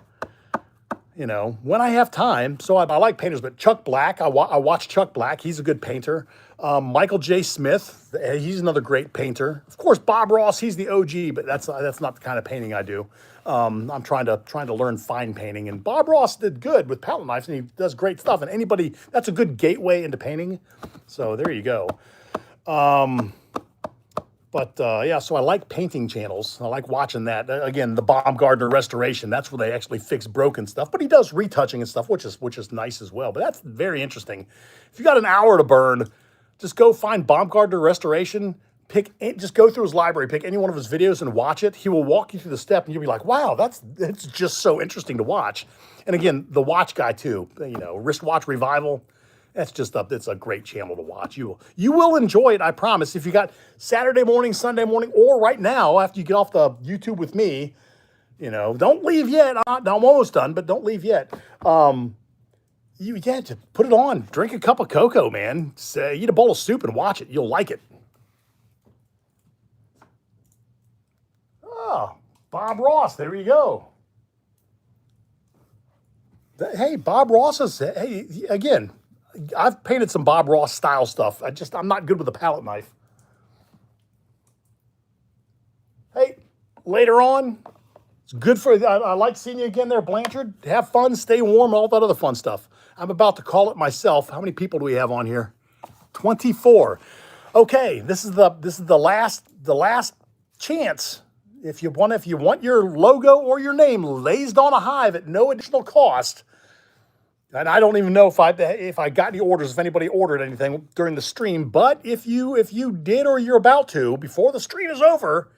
when I have time. So I like painters, but Chuck Black, I watch Chuck Black. He's a good painter. Michael J. Smith, he's another great painter. Of course, Bob Ross, he's the OG, but that's not the kind of painting I do. I'm trying to learn fine painting, and Bob Ross did good with palette knives, and he does great stuff. And that's a good gateway into painting. So there you go. Yeah, so I like painting channels. I like watching that. Again, the Baumgartner Restoration, that's where they actually fix broken stuff. But he does retouching and stuff, which is nice as well. But that's very interesting. If you got an hour to burn, just go find Baumgartner Restoration. Just go through his library, pick any one of his videos and watch it. He will walk you through the step, and you'll be like, wow, it's just so interesting to watch. And again, the watch guy too, Wristwatch Revival. It's a great channel to watch. You will enjoy it, I promise. If you got Saturday morning, Sunday morning, or right now after you get off the YouTube with me, don't leave yet. I'm almost done, but don't leave yet. Just put it on. Drink a cup of cocoa, man. Eat a bowl of soup and watch it. You'll like it. Oh, Bob Ross. There you go. Hey, Bob Ross is. Hey, again. I've painted some Bob Ross style stuff. I'm not good with a palette knife. Hey, later on, it's good I like seeing you again there, Blanchard. Have fun, stay warm, all that other fun stuff. I'm about to call it myself. How many people do we have on here? 24. Okay, this is the last chance. If you want your logo or your name lazed on a hive at no additional cost. And I don't even know if I got any orders, if anybody ordered anything during the stream. But if you did or you're about to, before the stream is over,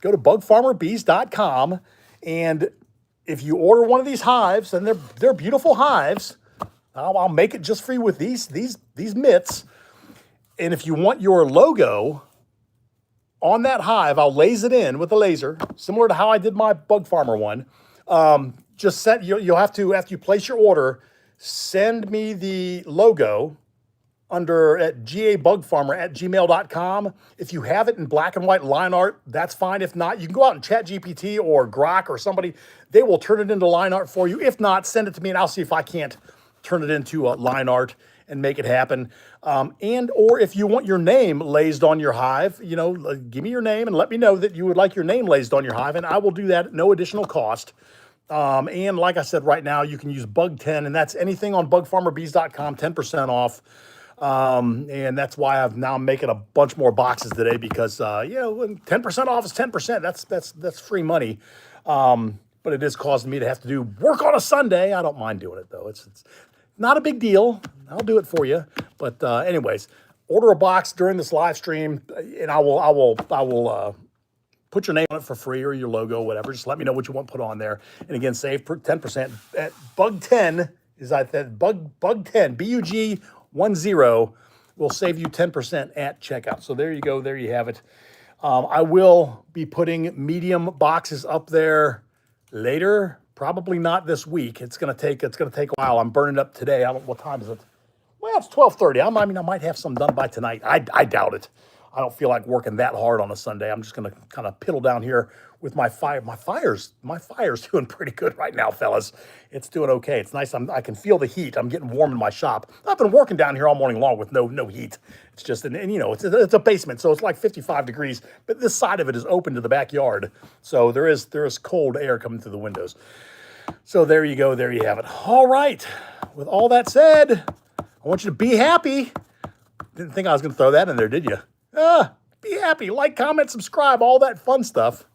go to bugfarmerbees.com. And if you order one of these hives, and they're beautiful hives, I'll make it just for you with these mitts. And if you want your logo on that hive, I'll laze it in with a laser, similar to how I did my Bug Farmer one. Just you'll have to, after you place your order, send me the logo at gabugfarmer@gmail.com. If you have it in black and white line art, that's fine. If not, you can go out and ChatGPT or Grok or somebody. They will turn it into line art for you. If not, send it to me and I'll see if I can't turn it into line art and make it happen. Or if you want your name lazed on your hive, give me your name and let me know that you would like your name lazed on your hive, and I will do that at no additional cost. And like I said, right now you can use Bug10, and that's anything on bugfarmerbees.com, 10% off. And that's why I'm making a bunch more boxes today because, 10% off is 10%. That's free money. But it is causing me to have to do work on a Sunday. I don't mind doing it though. It's not a big deal. I'll do it for you. But, anyways, order a box during this live stream and I will put your name on it for free or your logo, whatever. Just let me know what you want put on there. And again, save 10% at Bug10. Bug10, BUG10 will save you 10% at checkout. So there you go. There you have it. I will be putting medium boxes up there later. Probably not this week. It's gonna take a while. I'm burning up today. What time is it? Well, it's 12:30. I mean, I might have some done by tonight. I doubt it. I don't feel like working that hard on a Sunday. I'm just gonna kind of piddle down here with my fire. My fire's doing pretty good right now, fellas. It's doing okay. It's nice. I can feel the heat. I'm getting warm in my shop. I've been working down here all morning long with no heat. It's just, and you know, it's a basement, so it's like 55 degrees. But this side of it is open to the backyard, so there is cold air coming through the windows. So there you go. There you have it. All right. With all that said, I want you to be happy. Didn't think I was going to throw that in there, did you? Be happy. Like, comment, subscribe, all that fun stuff.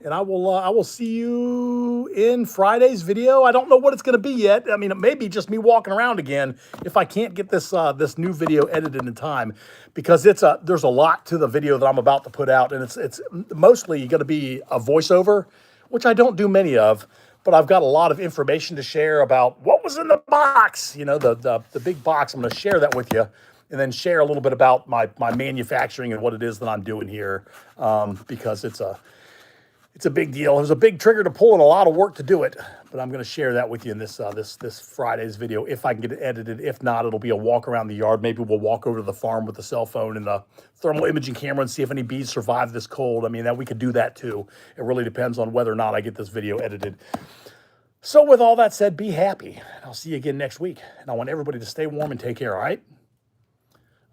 And I will see you in Friday's video. I don't know what it's going to be yet. I mean, it may be just me walking around again if I can't get this this new video edited in time, because there's a lot to the video that I'm about to put out, and it's mostly going to be a voiceover, which I don't do many of. But I've got a lot of information to share about what was in the box. You know, the big box. I'm going to share that with you, and then share a little bit about my manufacturing and what it is that I'm doing here, because it's a big deal. It was a big trigger to pull and a lot of work to do it. But I'm going to share that with you in this Friday's video if I can get it edited. If not, it'll be a walk around the yard. Maybe we'll walk over to the farm with the cell phone and the thermal imaging camera and see if any bees survive this cold. I mean, that we could do that too. It really depends on whether or not I get this video edited. So with all that said, be happy. I'll see you again next week. And I want everybody to stay warm and take care, all right?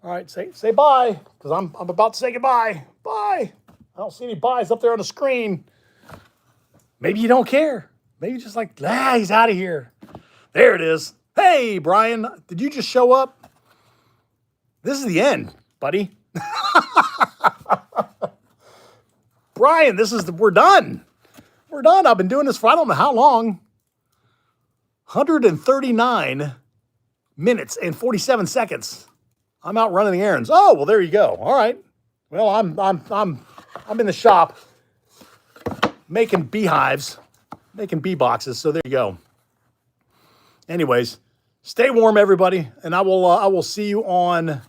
All right, say bye, because I'm about to say goodbye. Bye. I don't see any buys up there on the screen. Maybe you don't care. Maybe just like, he's out of here. There it is. Hey, Brian, did you just show up? This is the end, buddy. Brian, we're done. We're done. I've been doing this for I don't know how long. 139 minutes and 47 seconds. I'm out running the errands. Oh, well, there you go. All right. Well, I'm in the shop making beehives, making bee boxes. So there you go. Anyways, stay warm, everybody, and I will see you on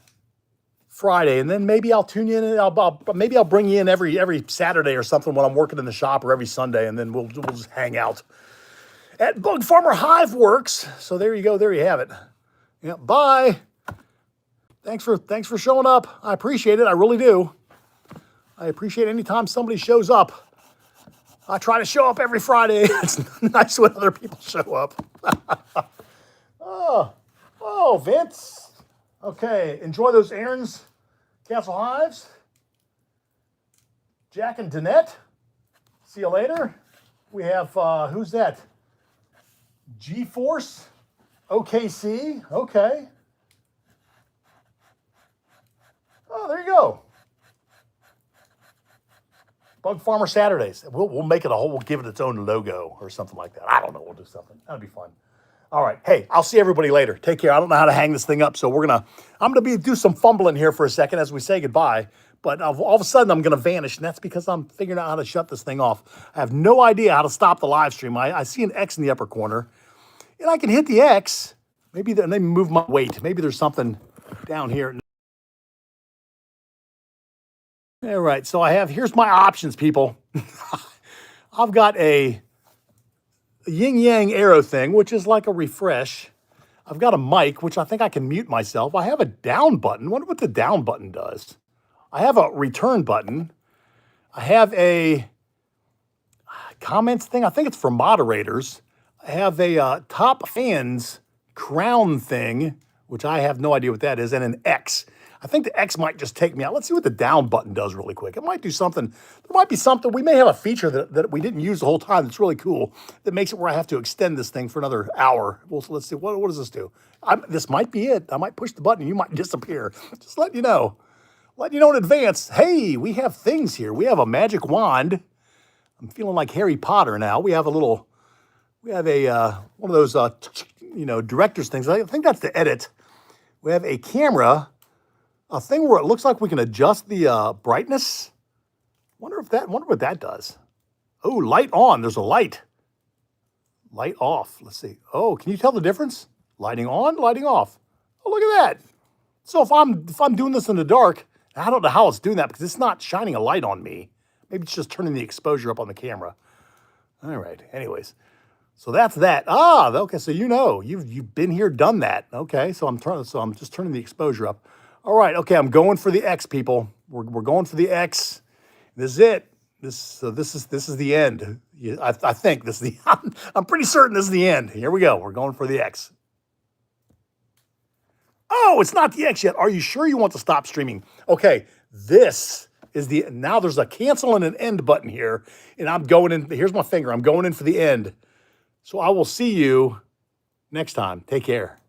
Friday, and then maybe I'll tune you in. Maybe I'll bring you in every Saturday or something when I'm working in the shop, or every Sunday, and then we'll just hang out at Bug Farmer Hive Works. So there you go. There you have it. Yeah. Bye. Thanks for showing up. I appreciate it. I really do. I appreciate any time somebody shows up. I try to show up every Friday. It's nice when other people show up. Oh, Vince. Okay, enjoy those errands. Cancel hives. Jack and Danette. See you later. We have, who's that? G-Force. OKC. Okay. Oh, there you go. Bug Farmer Saturdays. We'll make it we'll give it its own logo or something like that. I don't know. We'll do something. That'll be fun. All right. Hey, I'll see everybody later. Take care. I don't know how to hang this thing up, so I'm gonna do some fumbling here for a second as we say goodbye. But all of a sudden I'm gonna vanish, and that's because I'm figuring out how to shut this thing off. I have no idea how to stop the live stream. I see an X in the upper corner, and I can hit the X. Maybe move my weight. Maybe there's something down here. All right, so here's my options, people. I've got a yin yang arrow thing, which is like a refresh. I've got a mic, which I think I can mute myself. I have a down button. I wonder what the down button does. I have a return button. I have a comments thing. I think it's for moderators. I have a top fans crown thing, which I have no idea what that is, and an X. I think the X might just take me out. Let's see what the down button does really quick. It might do something. There might be something. We may have a feature that we didn't use the whole time that's really cool that makes it where I have to extend this thing for another hour. Well, so let's see. What does this do? This might be it. I might push the button and you might disappear. Just letting you know. Letting you know in advance. Hey, we have things here. We have a magic wand. I'm feeling like Harry Potter now. We have a one of those, director's things. I think that's the edit. We have a camera. A thing where it looks like we can adjust the brightness. Wonder what that does. Oh, light on. There's a light. Light off. Let's see. Oh, can you tell the difference? Lighting on, lighting off. Oh, look at that. So if I'm doing this in the dark, I don't know how it's doing that because it's not shining a light on me. Maybe it's just turning the exposure up on the camera. All right. Anyways, So that's that. Ah, okay. So you know, you've been here, done that. Okay. So I'm just turning the exposure up. All right. Okay. I'm going for the X, people. We're going for the X. This is it. This is the end. I think this is the. I'm pretty certain this is the end. Here we go. We're going for the X. Oh, it's not the X yet. Are you sure you want to stop streaming? Okay. This is the. Now there's a cancel and an end button here, and I'm going in. Here's my finger. I'm going in for the end. So I will see you next time. Take care.